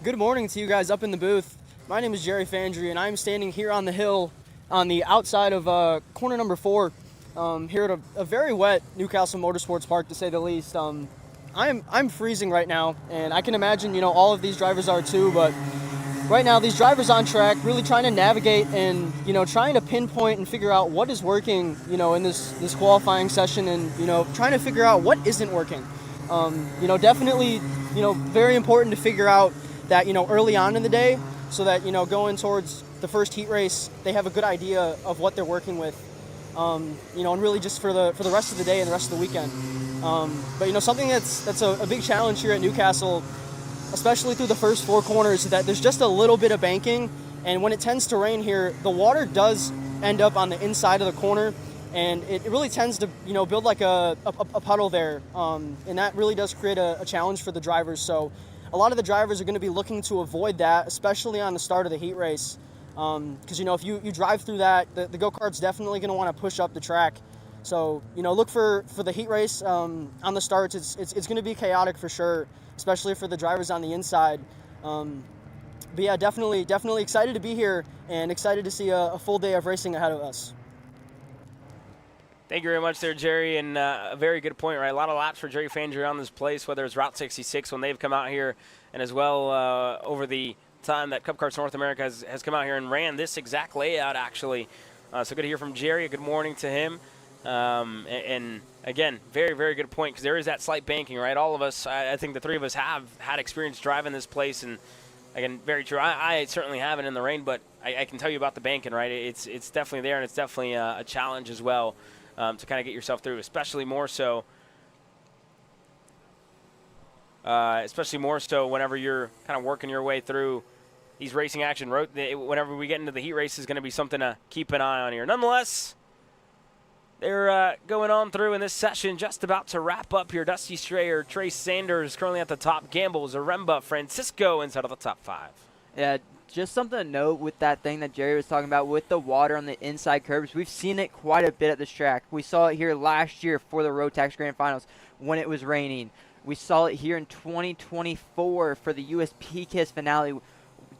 Good morning to you guys up in the booth. My name is Jerry Fandry, and I'm standing here on the hill on the outside of corner number 4 here at a very wet Newcastle Motorsports Park, to say the least. I'm freezing right now, and I can imagine, all of these drivers are too, but right now these drivers on track really trying to navigate and, trying to pinpoint and figure out what is working, in this qualifying session, and, trying to figure out what isn't working. Definitely, very important to figure out that, early on in the day, so that, going towards the first heat race, they have a good idea of what they're working with, and really just for the rest of the day and the rest of the weekend. But, something that's a big challenge here at Newcastle, especially through the first 4 corners, is that there's just a little bit of banking, and when it tends to rain here, the water does end up on the inside of the corner, and it really tends to, build like a puddle there, and that really does create a challenge for the drivers. So a lot of the drivers are going to be looking to avoid that, especially on the start of the heat race. Because, if you drive through that, the go-kart's definitely going to want to push up the track. So, look for the heat race on the starts. It's going to be chaotic for sure, especially for the drivers on the inside. But yeah, definitely excited to be here and excited to see a full day of racing ahead of us. Thank you very much there, Jerry, and a very good point, right? A lot of laps for Jerry Fandry on this place, whether it's Route 66 when they've come out here, and as well over the time that Cup Karts North America has come out here and ran this exact layout, actually. So good to hear from Jerry. Good morning to him. And again, very, very good point, because there is that slight banking, right? All of us, I think the 3 of us have had experience driving this place, and again, very true. I certainly haven't in the rain, but I can tell you about the banking, right? It's definitely there, and it's definitely a challenge as well. To kind of get yourself through, especially more so whenever you're kind of working your way through these racing action. Whenever we get into the heat race is going to be something to keep an eye on here. Nonetheless, they're going on through in this session, just about to wrap up here. Dusty Strayer, Trey Sanders currently at the top. Gamble, Zaremba, Francisco inside of the top 5. Yeah. Just something to note with that thing that Jerry was talking about with the water on the inside curbs. We've seen it quite a bit at this track. We saw it here last year for the Rotax Grand Finals when it was raining. We saw it here in 2024 for the USPKIS finale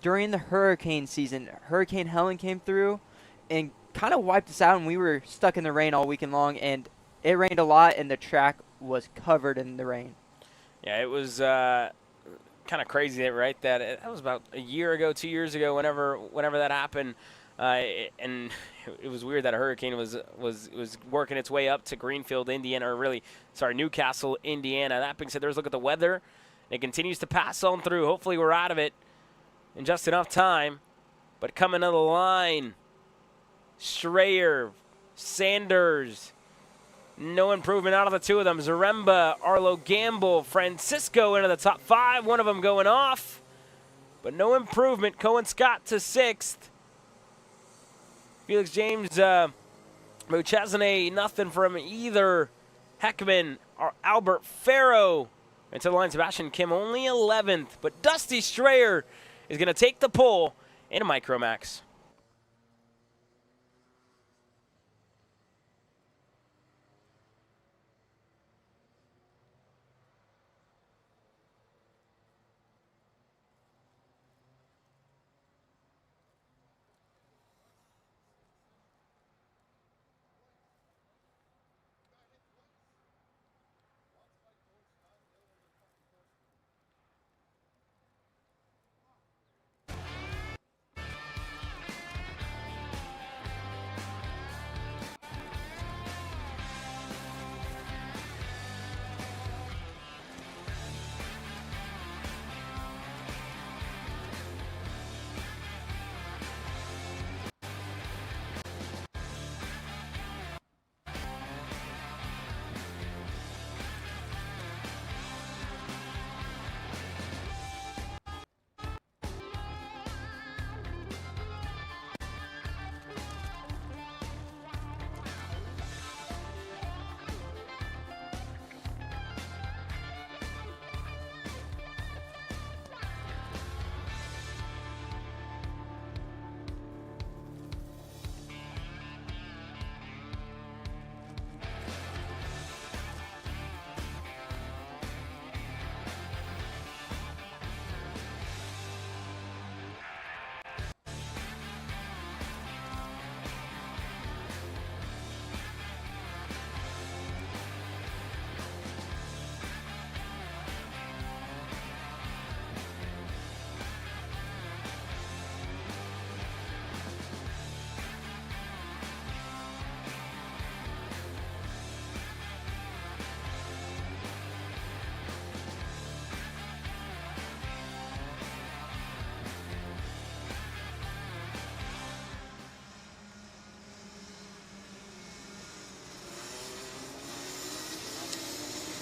during the hurricane season. Hurricane Helen came through and kind of wiped us out, and we were stuck in the rain all weekend long, and it rained a lot, and the track was covered in the rain. Yeah, it was kind of crazy, right? That was about a year ago, 2 years ago, whenever that happened, and it was weird that a hurricane was working its way up to Greenfield, Indiana, Newcastle, Indiana. That being said, there's a look at the weather. It continues to pass on through. Hopefully, we're out of it in just enough time. But coming to the line, Strayer, Sanders. No improvement out of the 2 of them. Zaremba, Arlo Gamble, Francisco into the top 5. One of them going off. but no improvement. Cohen Scott to 6th. Felix James Mochesne, nothing from either Heckman or Albert Farrow. Into the line, Sebastian Kim only 11th, but Dusty Strayer is going to take the pole in a Micromax.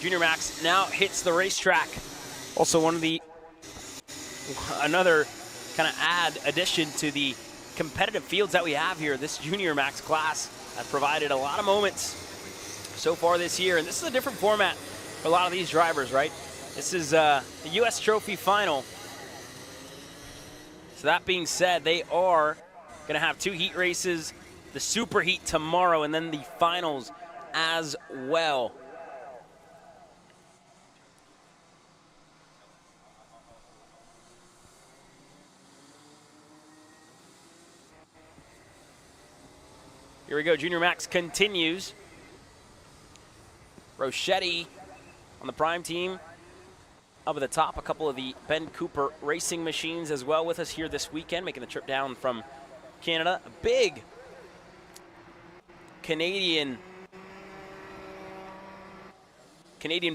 Junior Max now hits the racetrack. Also another kind of addition to the competitive fields that we have here. This Junior Max class has provided a lot of moments so far this year, and this is a different format for a lot of these drivers, right? This is the U.S. Trophy Final. So that being said, they are going to have 2 heat races, the Super Heat tomorrow, and then the finals as well. Here we go, Junior Max continues. Rochetti on the prime team. Up at the top, a couple of the Ben Cooper racing machines as well with us here this weekend, making the trip down from Canada. A big Canadian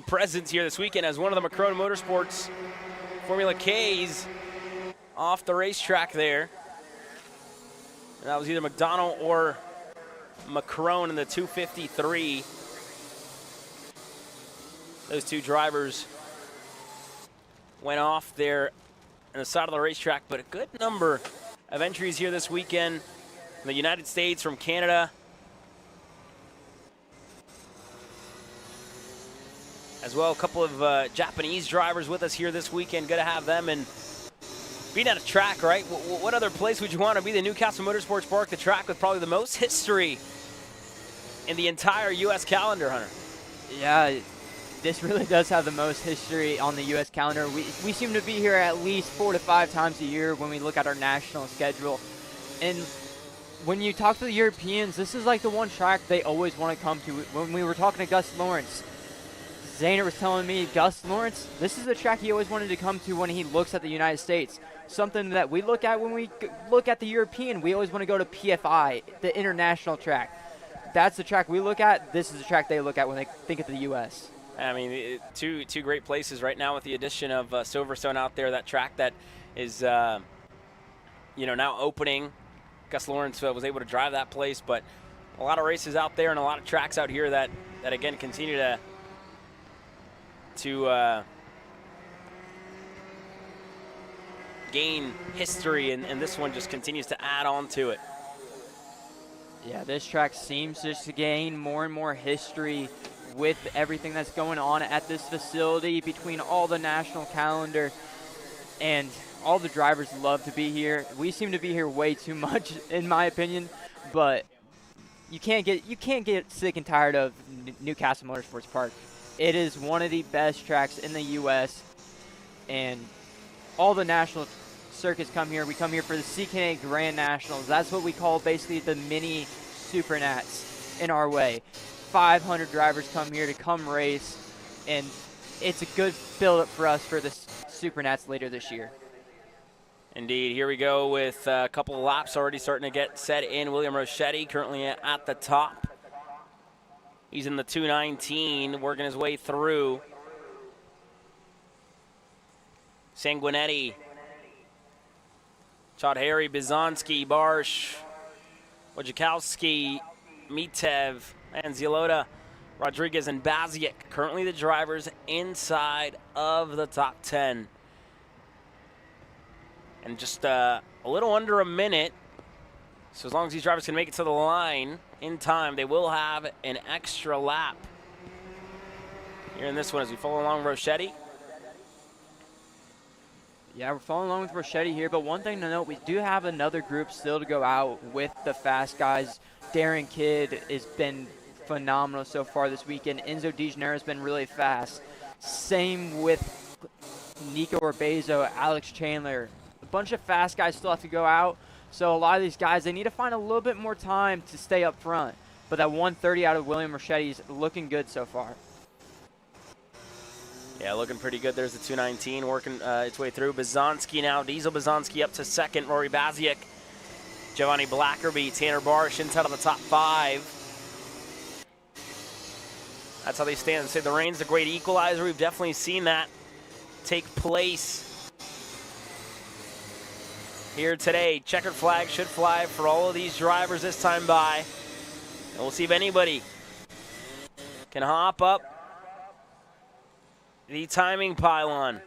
presence here this weekend as one of the Macron Motorsports Formula Ks off the racetrack there. And that was either McDonald or Macron in the 253. Those 2 drivers went off there on the side of the racetrack, but a good number of entries here this weekend from the United States, from Canada, as well. A couple of Japanese drivers with us here this weekend. Good to have them. And being at a track, right? What other place would you want to be? The Newcastle Motorsports Park, the track with probably the most history in the entire U.S. calendar, Hunter. Yeah, this really does have the most history on the U.S. calendar. We seem to be here at least 4 to 5 times a year when we look at our national schedule. And when you talk to the Europeans, this is like the one track they always want to come to. When we were talking to Gus Lawrence, Zayner was telling me, Gus Lawrence, this is the track he always wanted to come to when he looks at the United States. Something that we look at when we look at the European, we always want to go to PFI, the international track. That's the track we look at. This is the track they look at when they think of the U.S. I mean, two great places right now with the addition of Silverstone out there. That track that is, now opening. Gus Lawrence was able to drive that place, but a lot of races out there and a lot of tracks out here that again continue to gain history, and this one just continues to add on to it. Yeah, this track seems just to gain more and more history with everything that's going on at this facility, between all the national calendar, and all the drivers love to be here. We seem to be here way too much, in my opinion, but you can't get sick and tired of Newcastle Motorsports Park. It is one of the best tracks in the U.S., and all the national circuits come here. We come here for the CKA Grand Nationals. That's what we call basically the mini Super Nats in our way. 500 drivers come here to come race, and it's a good build-up for us for the Super Nats later this year. Indeed. Here we go with a couple of laps already starting to get set in. William Rochetti currently at the top. He's in the 219, working his way through. Sanguinetti, Chodhary, Bizanski, Barsh, Wojciechowski, Mitev, and Zielota, Rodriguez, and Baziak. Currently the drivers inside of the top 10. And just a little under a minute. So as long as these drivers can make it to the line in time, they will have an extra lap here in this one as we follow along Rochetti. Yeah, we're following along with Rochetti here, but one thing to note, we do have another group still to go out with the fast guys. Darren Kidd has been phenomenal so far this weekend. Enzo DeGeneres has been really fast. Same with Nico Urbezo, Alex Chandler. A bunch of fast guys still have to go out, so a lot of these guys, they need to find a little bit more time to stay up front. But that 130 out of William Rochetti is looking good so far. Yeah, looking pretty good. There's the 219 working its way through. Bizanski now. Diesel Bizanski up to second. Rory Baziak, Giovanni Blackerby, Tanner Barsh inside of the top 5. That's how they stand. Say the rain's a great equalizer. We've definitely seen that take place here today. Checkered flag should fly for all of these drivers this time by. And we'll see if anybody can hop up the timing pylon.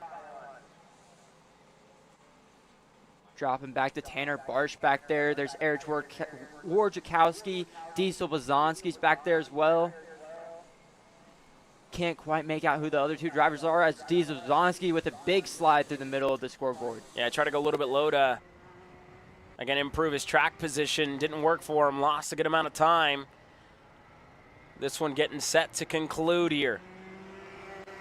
Dropping back to Tanner Barsh back there. There's Erich Wojciechowski. Diesel Bizanski's back there as well. Can't quite make out who the other two drivers are, as Diesel Bizanski with a big slide through the middle of the scoreboard. Yeah, try to go a little bit low to, again, improve his track position. Didn't work for him. Lost a good amount of time. This one getting set to conclude here.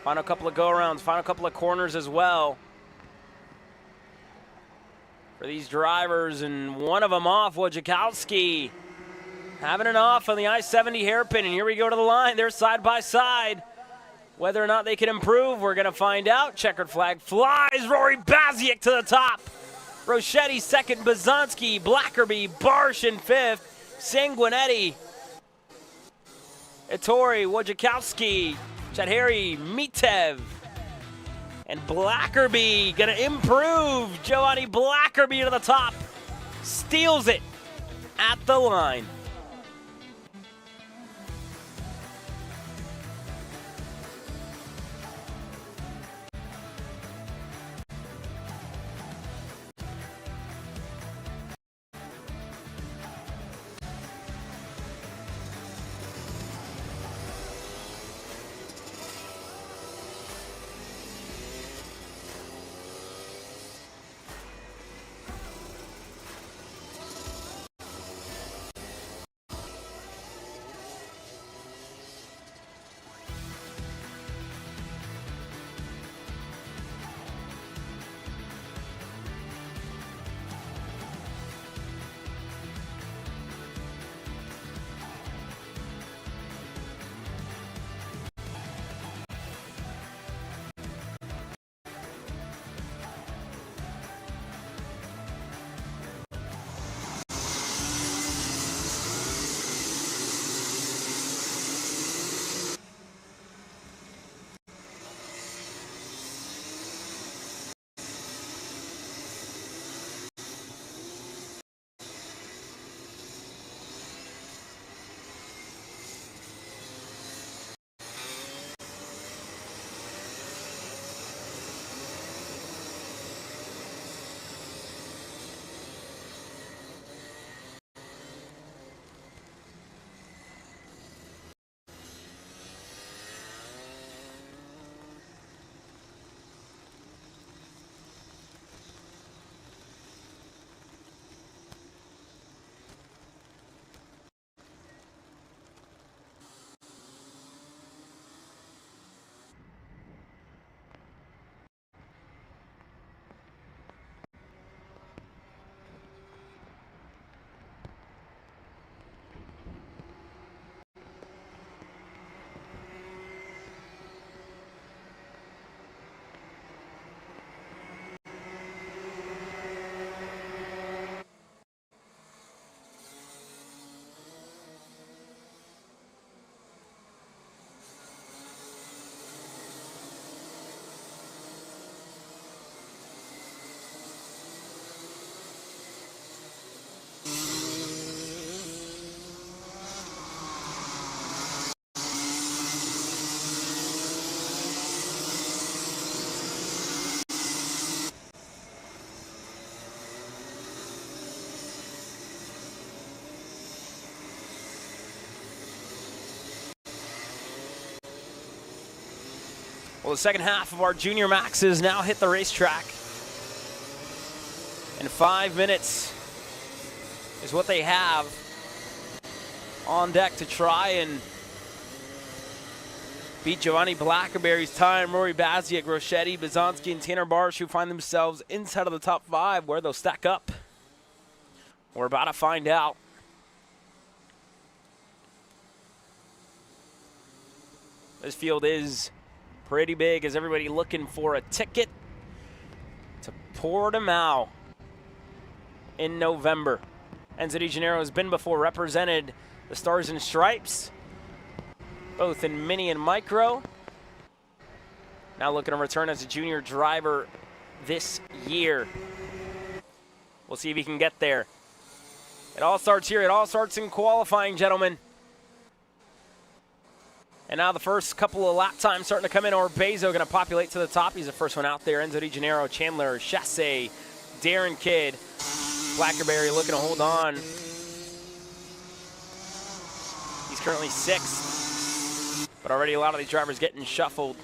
Final couple of go-arounds, final couple of corners as well for these drivers, and one of them off. Wojciechowski having an off on the I-70 hairpin, and here we go to the line. They're side by side. Whether or not they can improve, we're going to find out. Checkered flag flies. Rory Baziak to the top. Rochetti second, Bizanski, Blackerby, Barsh in fifth, Sanguinetti, Ettore, Wojciechowski, Chodhary, Mitev, and Blackerby gonna improve. Giovanni Blackerby to the top, steals it at the line. Well, the second half of our junior maxes now hit the racetrack. And 5 minutes is what they have on deck to try and beat Giovanni Blackerberry's time. Rory Baziak, Rochetti, Bizanski, and Tanner Barsh, who find themselves inside of the top 5. Where they'll stack up, we're about to find out. This field is pretty big as everybody looking for a ticket to Portimao in November. Enzo Di Gennaro has been before, represented the Stars and Stripes, both in mini and micro. Now looking to return as a junior driver this year. We'll see if he can get there. It all starts here. It all starts in qualifying, gentlemen. And now the first couple of lap times starting to come in. Orbezo going to populate to the top. He's the first one out there. Enzo Di Gennaro, Chandler, Chasse, Darren Kidd. Blackerberry looking to hold on. He's currently 6th. But already a lot of these drivers getting shuffled.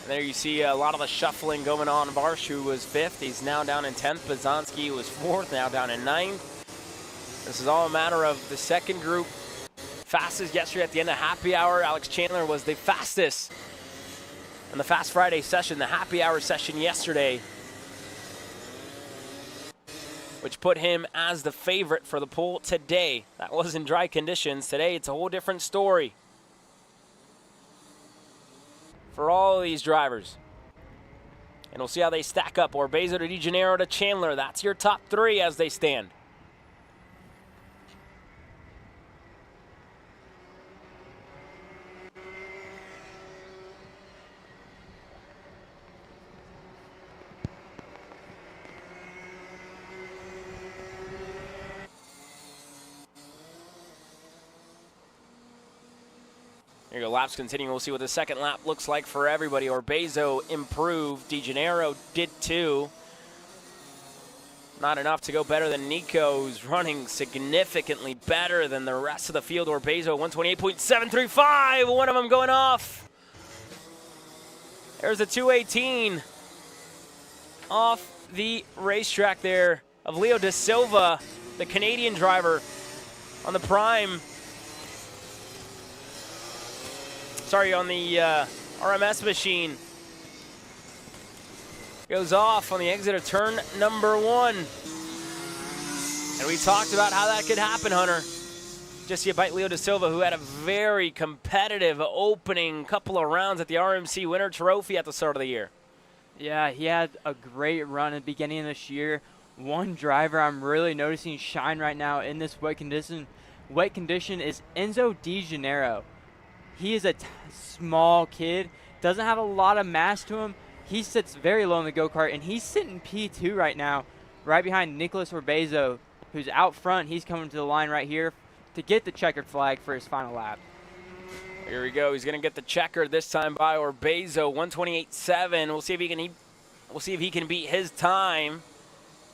There you see a lot of the shuffling going on. Barsh, who was 5th, he's now down in 10th. Bizanski was 4th, now down in 9th. This is all a matter of the second group. Fastest yesterday at the end of happy hour. Alex Chandler was the fastest in the Fast Friday session, the happy hour session yesterday, which put him as the favorite for the pole today. That was in dry conditions. Today, it's a whole different story for all of these drivers. And we'll see how they stack up. Orbezo to Di Gennaro to Chandler. That's your top 3 as they stand. Here you go, laps continuing. We'll see what the second lap looks like for everybody. Orbezo improved. Di Gennaro did too. Not enough to go better than Nico, who's running significantly better than the rest of the field. Orbezo, 128.735. One of them going off. There's a 218 off the racetrack there of Leo Da Silva, the Canadian driver on the Prime. Sorry, on the RMS machine. Goes off on the exit of turn number 1. And we talked about how that could happen, Hunter. Just see a bite Leo Da Silva, who had a very competitive opening couple of rounds at the RMC Winter Trophy at the start of the year. Yeah, he had a great run at the beginning of this year. One driver I'm really noticing shine right now in this wet condition is Enzo Di Gennaro. He is a small kid, doesn't have a lot of mass to him. He sits very low in the go-kart, and he's sitting P2 right now, right behind Nicholas Orbezo, who's out front. He's coming to the line right here to get the checkered flag for his final lap. Here we go. He's going to get the checker this time by Orbezo, 128.7. We'll see if he can beat his time,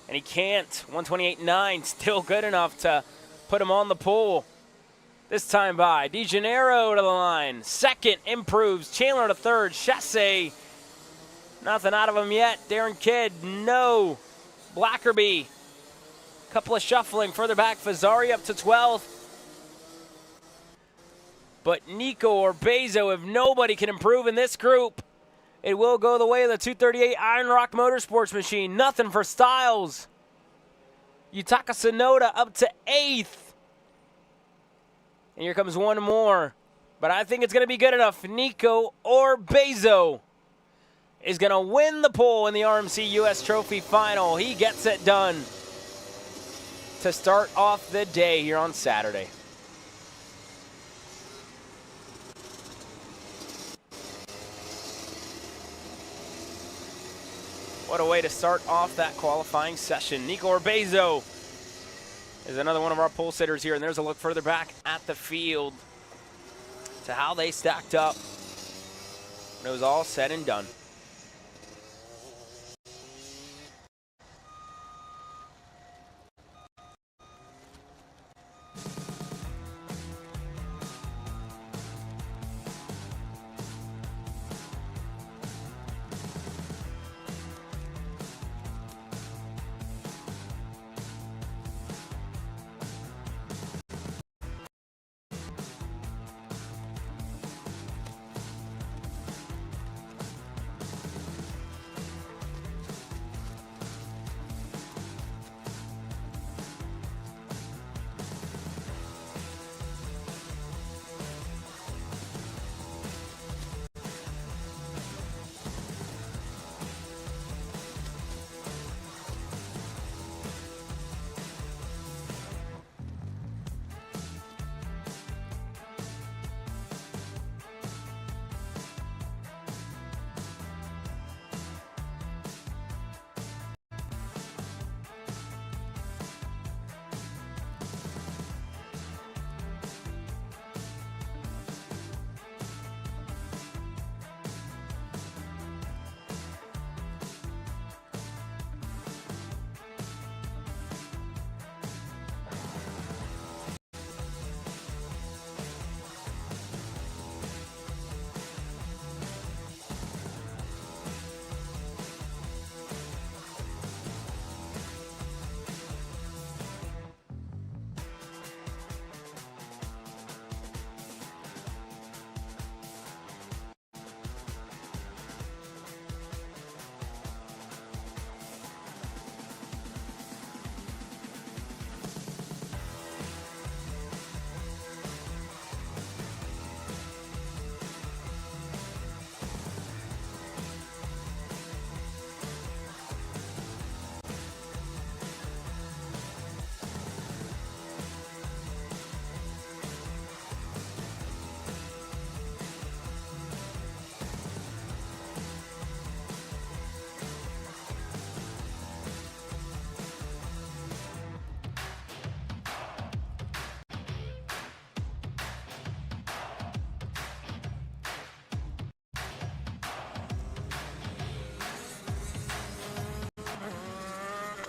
and he can't. 128.9, still good enough to put him on the pole. This time by Di Gennaro to the line. Second improves. Chandler to third. Chasse. Nothing out of him yet. Darren Kidd, no. Blackerby. Couple of shuffling further back. Fazzari up to 12th. But Nico Orbezo, if nobody can improve in this group, it will go the way of the 238 Iron Rock Motorsports machine. Nothing for Styles. Yutaka Tsunoda up to 8th. And here comes one more. But I think it's going to be good enough. Nico Orbezo is going to win the pole in the RMC US Trophy Final. He gets it done to start off the day here on Saturday. What a way to start off that qualifying session. Nico Orbezo is another one of our pole sitters here, and there's a look further back at the field to how they stacked up when it was all said and done.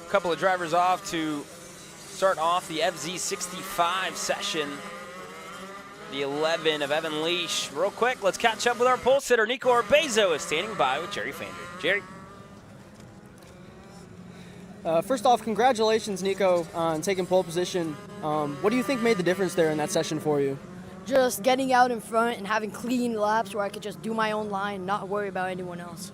A couple of drivers off to start off the FZ65 session. The 11 of Evan Leash. Real quick, let's catch up with our pole sitter. Nico Orbezo is standing by with Jerry Fandry. Jerry? First off, congratulations, Nico, on taking pole position. What do you think made the difference there in that session for you? Just getting out in front and having clean laps where I could just do my own line, not worry about anyone else.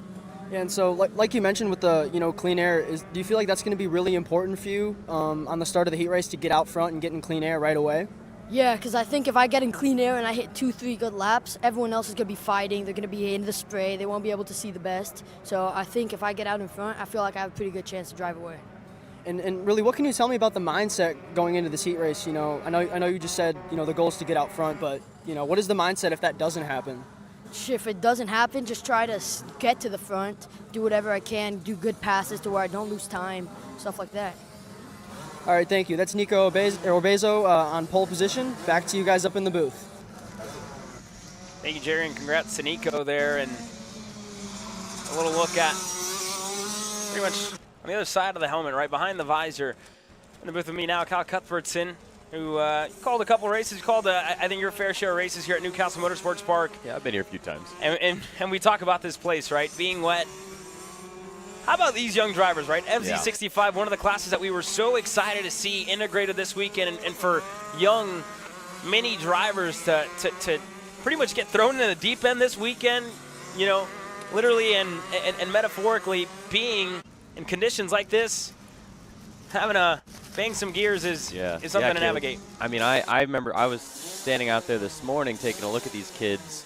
Yeah, and so, like you mentioned with the clean air, do you feel like that's going to be really important for you on the start of the heat race to get out front and get in clean air right away? Yeah, because I think if I get in clean air and I hit 2-3 good laps, everyone else is going to be fighting. They're going to be in the spray. They won't be able to see the best. So I think if I get out in front, I feel like I have a pretty good chance to drive away. And really, what can you tell me about the mindset going into this heat race? I know you just said the goal is to get out front, but what is the mindset if that doesn't happen? If it doesn't happen, just try to get to the front, do whatever I can, do good passes to where I don't lose time, stuff like that. All right, thank you. That's Nico Orbezo on pole position. Back to you guys up in the booth. Thank you, Jerry, and congrats to Nico there. And a little look at pretty much on the other side of the helmet, right behind the visor. In the booth with me now, Kyle Cuthbertson, who called a couple races. Called, I think, your fair share of races here at Newcastle Motorsports Park. Yeah, I've been here a few times. And we talk about this place, right, being wet. How about these young drivers, right? FZ65, one of the classes that we were so excited to see integrated this weekend, and for young mini drivers to pretty much get thrown in the deep end this weekend, literally and metaphorically, being in conditions like this, having to bang some gears is something to navigate. I mean, I remember I was standing out there this morning taking a look at these kids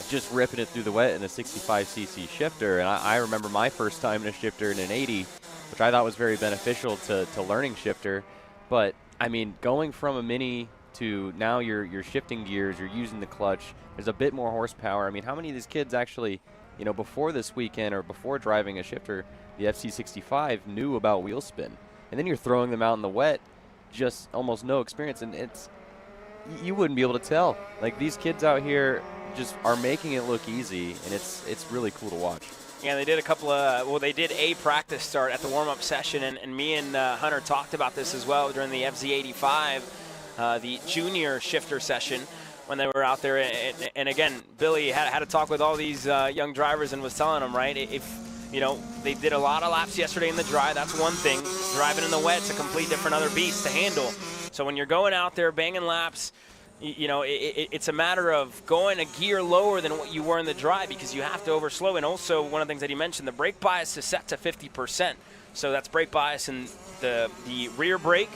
just ripping it through the wet in a 65cc shifter, and I remember my first time in a shifter in an 80, which I thought was very beneficial to learning shifter. But I mean, going from a mini to now you're shifting gears, you're using the clutch, there's a bit more horsepower. I mean, how many of these kids actually, before this weekend or before driving a shifter, the FC65, knew about wheel spin? And then you're throwing them out in the wet, just almost no experience, and you wouldn't be able to tell. Like, these kids out here just are making it look easy, and it's really cool to watch. Yeah, they did a couple of, they did a practice start at the warm-up session, and me and Hunter talked about this as well during the FZ85, the junior shifter session when they were out there. And again, Billy had to talk with all these young drivers and was telling them, right, if they did a lot of laps yesterday in the dry, that's one thing. Driving in the wet's a complete different other beast to handle. So when you're going out there banging laps, it's a matter of going a gear lower than what you were in the dry, because you have to overslow. And also, one of the things that he mentioned, the brake bias is set to 50%. So that's brake bias in the rear brake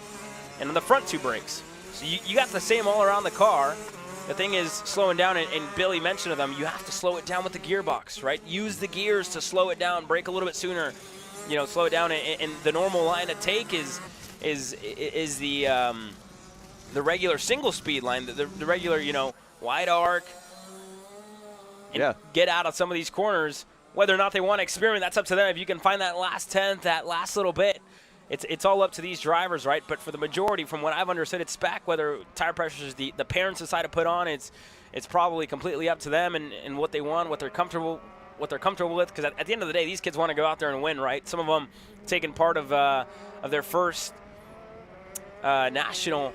and in the front two brakes. So you got the same all around the car. The thing is slowing down, and Billy mentioned to them, you have to slow it down with the gearbox, right? Use the gears to slow it down, brake a little bit sooner, slow it down. And the normal line to take is the regular single speed line, the regular, wide arc, and get out of some of these corners. Whether or not they want to experiment, that's up to them. If you can find that last tenth, that last little bit, it's all up to these drivers, right? But for the majority, from what I've understood, it's spec. Whether tire pressure is the parents decide to put on, it's probably completely up to them and what they want, what they're comfortable with. Because at the end of the day, these kids want to go out there and win, right? Some of them taking part of their first national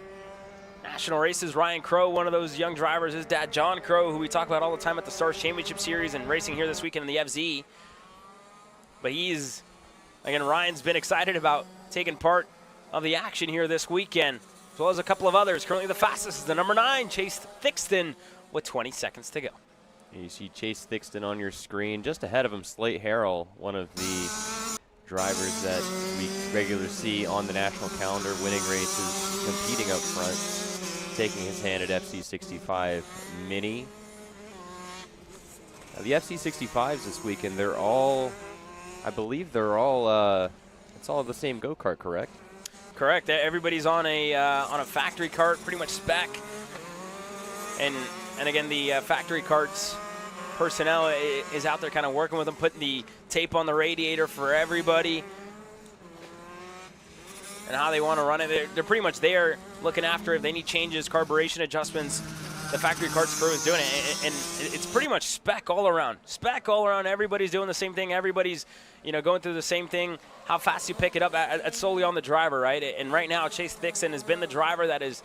races. Ryan Crow, one of those young drivers, his dad John Crow, who we talk about all the time at the Stars Championship Series and racing here this weekend in the FZ. But Ryan's been excited about taking part of the action here this weekend, as well as a couple of others. Currently the fastest is the number 9, Chase Thixton, with 20 seconds to go. You see Chase Thixton on your screen. Just ahead of him, Slate Harrell, one of the drivers that we regularly see on the national calendar, winning races, competing up front, taking his hand at FC65 Mini. Now, the FC65s this weekend, I believe they're all, it's all the same go-kart, correct? Correct. Everybody's on a factory cart, pretty much spec. And again, the factory carts personnel is out there kind of working with them, putting the tape on the radiator for everybody and how they want to run it. They're pretty much there looking after if they need changes, carburation adjustments, the factory karts crew is doing it, and it's pretty much spec all around. Spec all around. Everybody's doing the same thing. Everybody's, going through the same thing. How fast you pick it up, it's solely on the driver, right? And right now, Chase Dixon has been the driver that has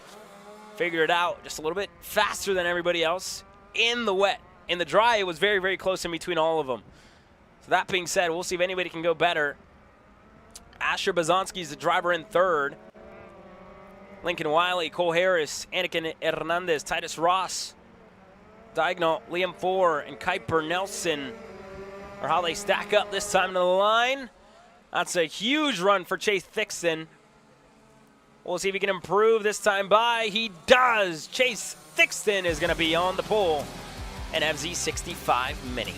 figured it out just a little bit faster than everybody else in the wet. In the dry, it was very, very close in between all of them. So that being said, we'll see if anybody can go better. Asher Bazanski is the driver in third. Lincoln Wiley, Cole Harris, Anakin Hernandez, Titus Ross, Diagonal, Liam Four, and Kuiper Nelson are how they stack up this time to the line. That's a huge run for Chase Dixon. We'll see if he can improve this time by. He does. Chase Dixon is going to be on the pole. An FZ65 Mini.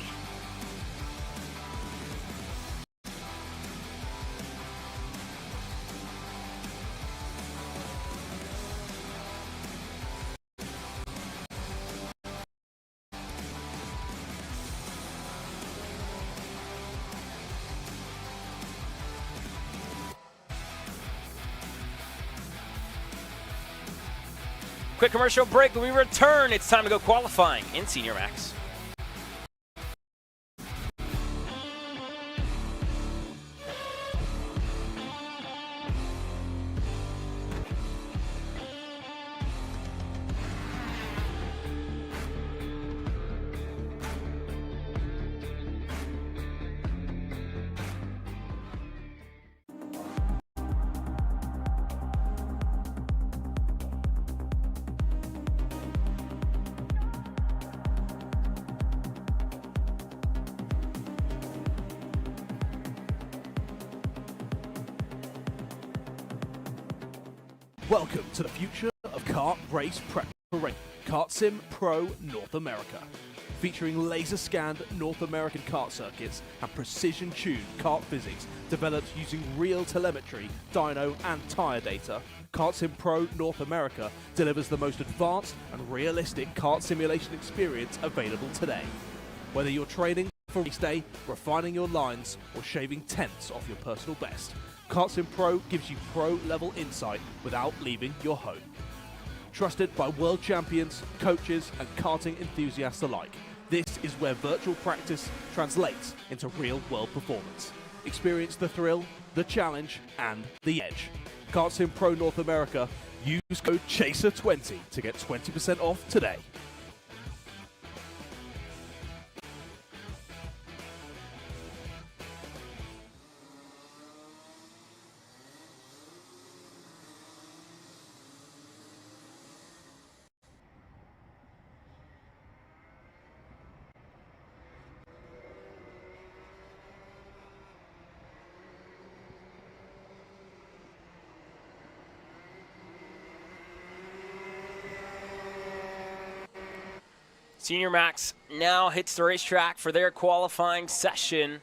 Quick commercial break. When we return, it's time to go qualifying in Senior Max. Welcome to the future of kart race preparation. Kart Sim Pro North America. Featuring laser-scanned North American kart circuits and precision-tuned kart physics developed using real telemetry, dyno and tyre data, Kart Sim Pro North America delivers the most advanced and realistic kart simulation experience available today. Whether you're training for race day, refining your lines, or shaving tenths off your personal best, Kart Sim Pro gives you pro-level insight without leaving your home. Trusted by world champions, coaches, and karting enthusiasts alike, this is where virtual practice translates into real-world performance. Experience the thrill, the challenge, and the edge. Kart Sim Pro North America, use code CHASER20 to get 20% off today. Senior Max now hits the racetrack for their qualifying session.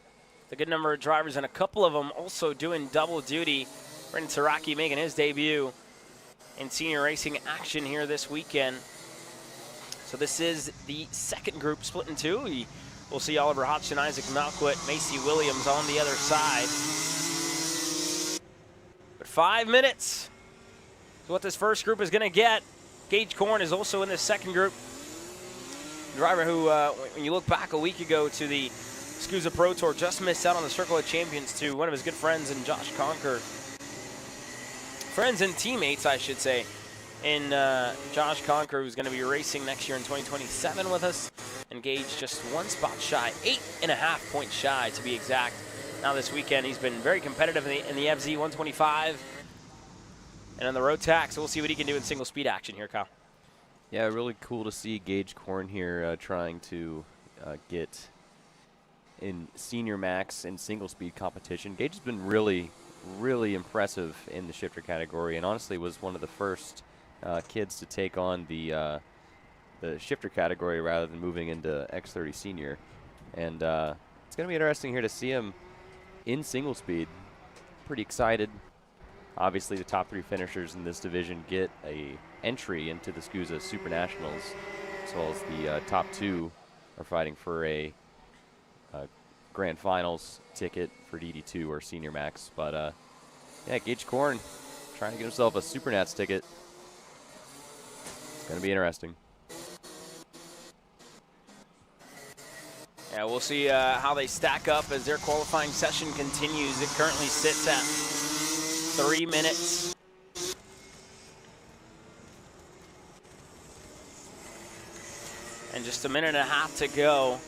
A good number of drivers and a couple of them also doing double duty. Brendan Taraki making his debut in senior racing action here this weekend. So this is the second group split in two. We'll see Oliver Hodgson, Isaac Malquit, Macy Williams on the other side. But 5 minutes is what this first group is going to get. Gage Korn is also in this second group. Driver who, when you look back a week ago to the SCUSA Pro Tour, just missed out on the Circle of Champions to one of his good friends in Josh Conker. Friends and teammates, I should say, in Josh Conker, who's going to be racing next year in 2027 with us. And Gage just one spot shy, 8.5 points shy to be exact. Now this weekend, he's been very competitive in the FZ 125 and on the road tack, so we'll see what he can do in single speed action here, Kyle. Yeah, really cool to see Gage Korn here trying to get in senior max and single speed competition. Gage has been really, really impressive in the shifter category, and honestly was one of the first kids to take on the shifter category rather than moving into X30 senior. And it's going to be interesting here to see him in single speed. Pretty excited. Obviously, the top three finishers in this division get a entry into the SCUSA Super Nationals, as well as the top two are fighting for a Grand Finals ticket for DD2 or Senior Max. But yeah, Gage Korn trying to get himself a Super Nats ticket. It's going to be interesting. Yeah, we'll see how they stack up as their qualifying session continues. It currently sits at 3 minutes. And just a minute and a half to go.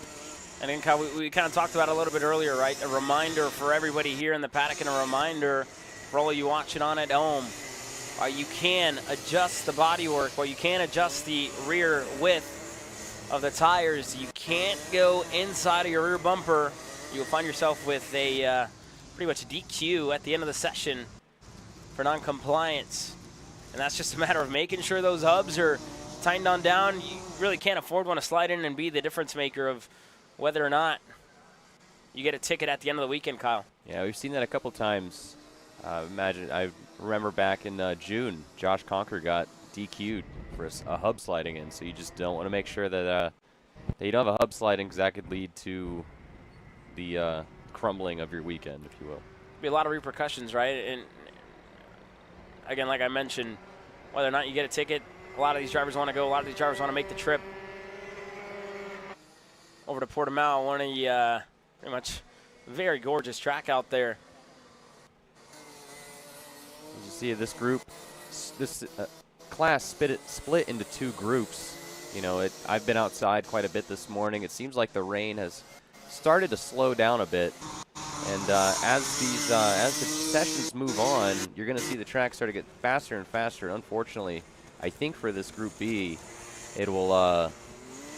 And then we kind of talked about it a little bit earlier, right? A reminder for everybody here in the paddock and a reminder for all of you watching on at home. You can adjust the bodywork, you can adjust the rear width of the tires. You can't go inside of your rear bumper. You'll find yourself with a pretty much a DQ at the end of the session for non-compliance. And that's just a matter of making sure those hubs are tightened on down. You really can't afford one to slide in and be the difference maker of whether or not you get a ticket at the end of the weekend, Kyle. Yeah, we've seen that a couple times. I remember back in June, Josh Conker got DQ'd for a hub sliding in, so you just don't want to make sure that you don't have a hub sliding, because that could lead to the crumbling of your weekend, if you will. Be a lot of repercussions, right? And again, like I mentioned, whether or not you get a ticket, a lot of these drivers want to go, a lot of these drivers want to make the trip over to Portimao, one of the pretty much very gorgeous track out there. As you see, this group, this class split into 2 groups. You know, I've been outside quite a bit this morning. It seems like the rain has started to slow down a bit, and as the sessions move on, you're going to see the track start to get faster and faster. Unfortunately, I think for this Group B, it will.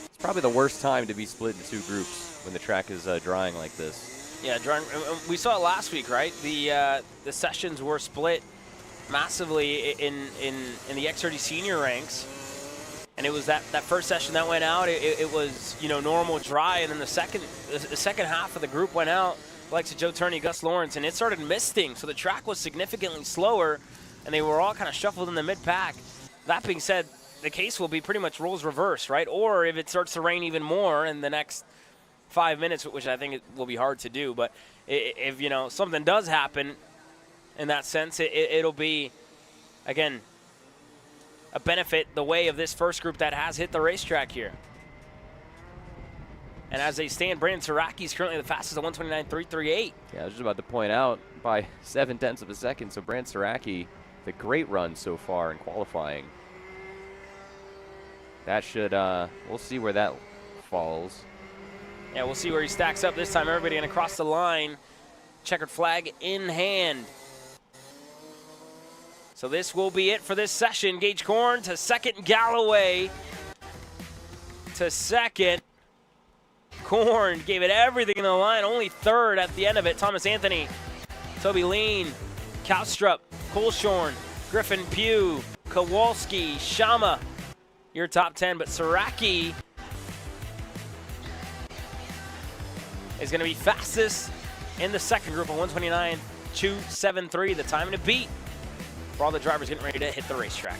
It's probably the worst time to be split into 2 groups when the track is drying like this. Yeah, drying. We saw it last week, right? The sessions were split massively in the X30 senior ranks, and it was that first session that went out. It was, you know, normal dry, and then the second half of the group went out, like to Joe Turney, Gus Lawrence, and it started misting, so the track was significantly slower, and they were all kind of shuffled in the mid-pack. That being said, the case will be pretty much roles reverse, right? Or if it starts to rain even more in the next 5 minutes, which I think it will be hard to do, but if, you know, something does happen in that sense, it'll be, again, a benefit the way of this first group that has hit the racetrack here. And as they stand, Brandon Saraki is currently the fastest at 129.338. Yeah, I was just about to point out, by 0.7 of a second. So Brandon Saraki, the great run so far in qualifying. That should, we'll see where that falls. Yeah, we'll see where he stacks up this time. Everybody going to cross the line, checkered flag in hand. So this will be it for this session. Gage Korn to second, Galloway to second. Korn gave it everything in the line, only third at the end of it. Thomas Anthony, Toby Lean, Kaustrup, Kulshorn, Griffin Pugh, Kowalski, Shama, your top 10. But Saraki is going to be fastest in the second group of 129.273, the time to beat for all the drivers getting ready to hit the racetrack.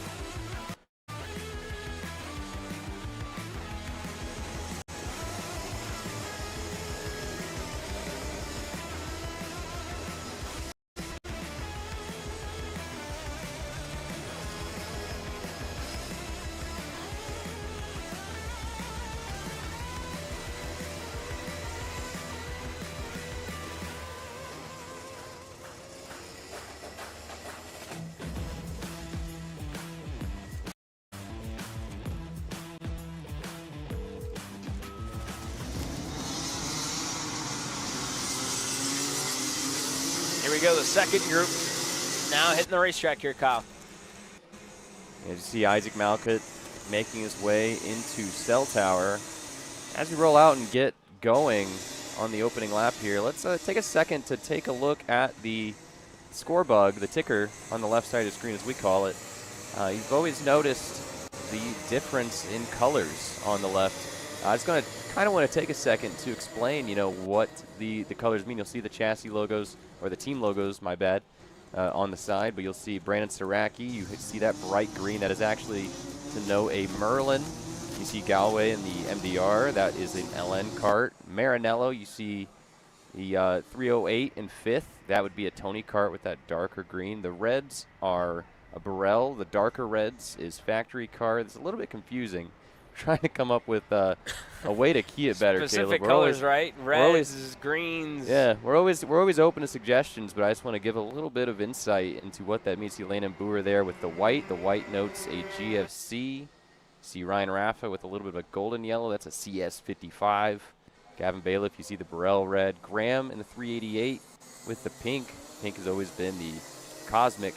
Here we go, the second group now hitting the racetrack here, Kyle. And you see Isaac Malcutt making his way into Cell Tower. As we roll out and get going on the opening lap here, let's take a second to take a look at the score bug, the ticker on the left side of the screen, as we call it. You've always noticed the difference in colors on the left. I was going to kind of want to take a second to explain, you know, what the colors mean. You'll see the chassis logos, or the team logos, my bad, on the side, but you'll see Brandon Saraki. You see that bright green. That is actually to know a Merlin. You see Galway in the MDR. That is an LN kart. Maranello, you see the 308 in 5th. That would be a Tony kart with that darker green. The reds are a Burrell. The darker reds is factory car. It's a little bit confusing. trying to come up with a way to key it better. Specific Caleb. colors, right? Reds, greens. Yeah, we're always open to suggestions, but I just want to give a little bit of insight into what that means. See Landon Boer there with the white. The white notes a GFC. See Ryan Raffa with a little bit of a golden yellow. That's a CS55. Gavin Bailiff, you see the Burrell red. Graham in the 388 with the pink. Pink has always been the cosmic.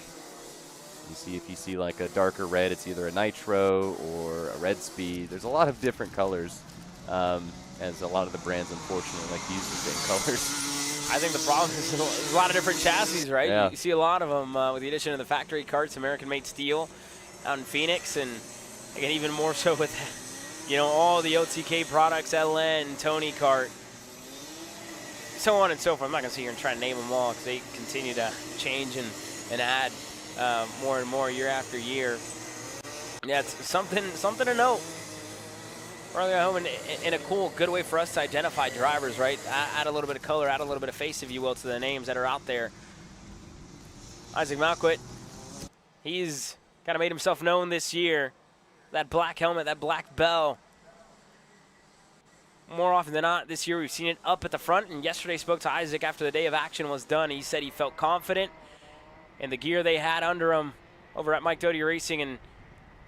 If you see like a darker red, it's either a nitro or a red speed. There's a lot of different colors, as a lot of the brands unfortunately like to use the same colors. I think the problem is there's a lot of different chassis, right? Yeah. You see a lot of them with the addition of the factory Karts, American-made steel out in Phoenix, and again, even more so with, all the OTK products, LN, Tony Kart, so on and so forth. I'm not going to sit here and try to name them all because they continue to change and add more and more year after year. Yeah, it's something to note. Running at home in a cool, good way for us to identify drivers, right? Add a little bit of color, add a little bit of face, if you will, to the names that are out there. Isaac Malquit, he's kind of made himself known this year. That black helmet, that black bell. More often than not, this year we've seen it up at the front. And yesterday spoke to Isaac after the day of action was done. He said he felt confident in the gear they had under him over at Mike Doty Racing, and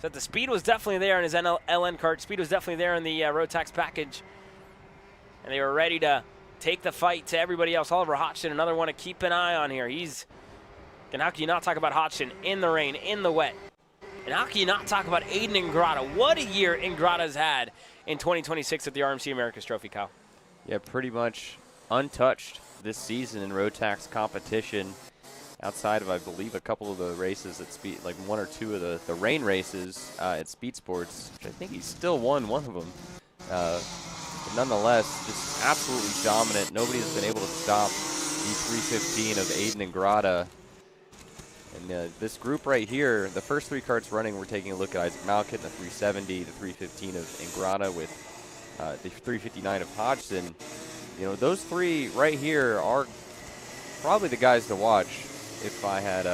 said the speed was definitely there in his LN kart. Speed was definitely there in the Rotax package. And they were ready to take the fight to everybody else. Oliver Hodgson, another one to keep an eye on here. And how can you not talk about Hodgson in the rain, in the wet? And how can you not talk about Aiden Ingrata? What a year Ingrata's had in 2026 at the RMC America's Trophy, Kyle. Yeah, pretty much untouched this season in Rotax competition. Outside of, I believe, a couple of the races at Speed, like one or two of the rain races at Speed Sports, which I think he still won one of them. But nonetheless, just absolutely dominant. Nobody's been able to stop the 315 of Aiden Ingrata. And this group right here, the first three karts running, we're taking a look at Isaac Malquit, the 370, the 315 of Ingrata with the 359 of Hodgson. Those three right here are probably the guys to watch. If I had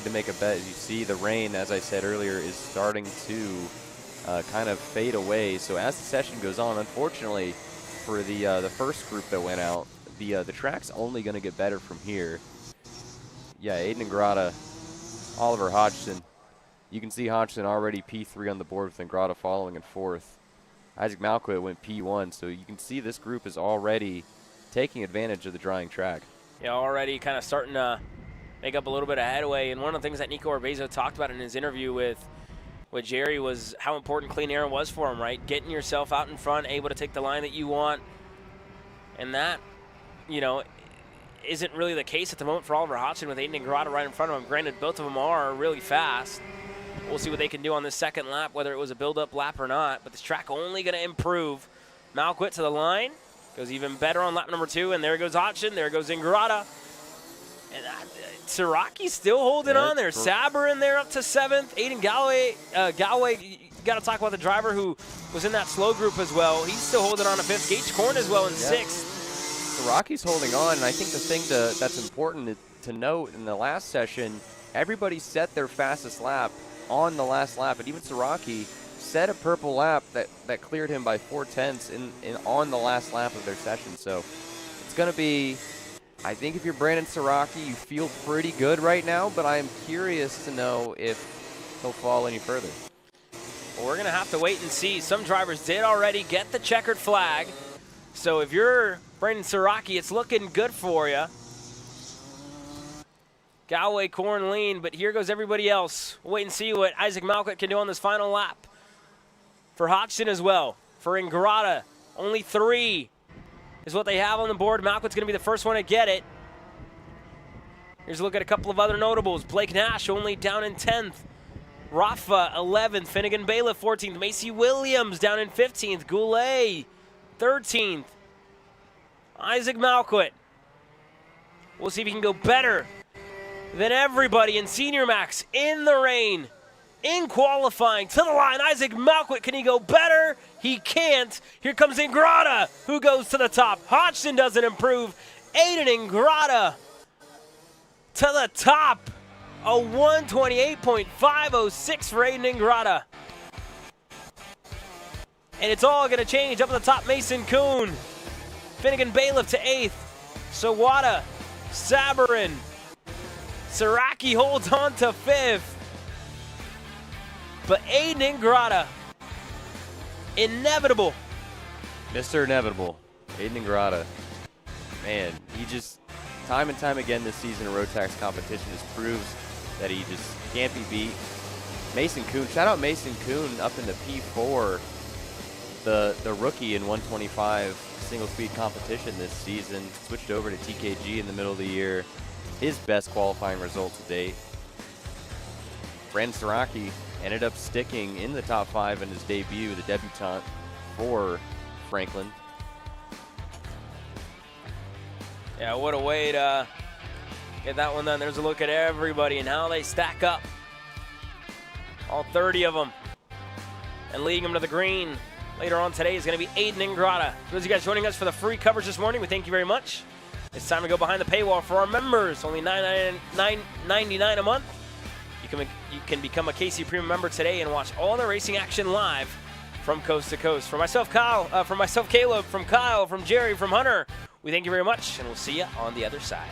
to make a bet, you see the rain, as I said earlier, is starting to kind of fade away. So as the session goes on, unfortunately for the first group that went out, the track's only going to get better from here. Yeah, Aiden Ingrata, Oliver Hodgson. You can see Hodgson already P3 on the board with Ingrata following in fourth. Isaac Malquit went P1, so you can see this group is already taking advantage of the drying track. Yeah, already kind of starting to make up a little bit of headway. And one of the things that Nico Orbezo talked about in his interview with Jerry was how important clean air was for him, right? Getting yourself out in front, able to take the line that you want. And that, isn't really the case at the moment for Oliver Hodgson with Aiden Ingrata right in front of him. Granted, both of them are really fast. We'll see what they can do on this second lap, whether it was a build-up lap or not. But this track only going to improve. Malquit to the line. Goes even better on lap number 2, and there goes Hodgson. There goes Ingrata. And Siraki's still holding on there. Saber in there up to 7th. Aiden Galway, you got to talk about the driver who was in that slow group as well. He's still holding on to 5th. Gage Korn as well in 6th. Siraki's holding on, and I think the thing that's important to note in the last session, everybody set their fastest lap on the last lap, and even Siraki set a purple lap that cleared him by 4/10 on the last lap of their session. So it's going to be, I think if you're Brandon Siraki, you feel pretty good right now, but I'm curious to know if he'll fall any further. Well, we're going to have to wait and see. Some drivers did already get the checkered flag. So if you're Brandon Siraki, it's looking good for you. Galway, Korn, lean, but here goes everybody else. We'll wait and see what Isaac Malquit can do on this final lap. For Hodgson as well. For Ingrata, only 3 is what they have on the board. Malquit's going to be the first one to get it. Here's a look at a couple of other notables. Blake Nash only down in 10th. Rafa, 11th. Finnegan Bailiff, 14th. Macy Williams down in 15th. Goulet, 13th. Isaac Malquit. We'll see if he can go better than everybody in Senior Max in the rain. In qualifying, to the line, Isaac Malquit, can he go better? He can't. Here comes Ingrata, who goes to the top. Hodgson doesn't improve. Aiden Ingrata to the top. A 128.506 for Aiden Ingrata. And it's all going to change. Up at the top, Mason Kuhn. Finnegan Bailiff to 8th. Sawada, Sabarin. Saraki holds on to 5th. But Aiden Ingrata, inevitable. Mr. Inevitable, Aiden Ingrata. Man, he just, time and time again this season in Rotax competition just proves that he just can't be beat. Mason Kuhn, shout out Mason Kuhn up into P4, the rookie in 125 single speed competition this season. Switched over to TKG in the middle of the year. His best qualifying result to date. Brandon Saraki ended up sticking in the top 5 in his debut, the debutante for Franklin. Yeah, what a way to get that one done. There's a look at everybody and how they stack up. All 30 of them. And leading them to the green later on today is going to be Aiden Ingrata. For those of you guys joining us for the free coverage this morning, we thank you very much. It's time to go behind the paywall for our members. Only $9.99 a month. You can become a KC Premium member today and watch all the racing action live from coast to coast. For myself, Caleb, from Kyle, from Jerry, from Hunter, we thank you very much, and we'll see you on the other side.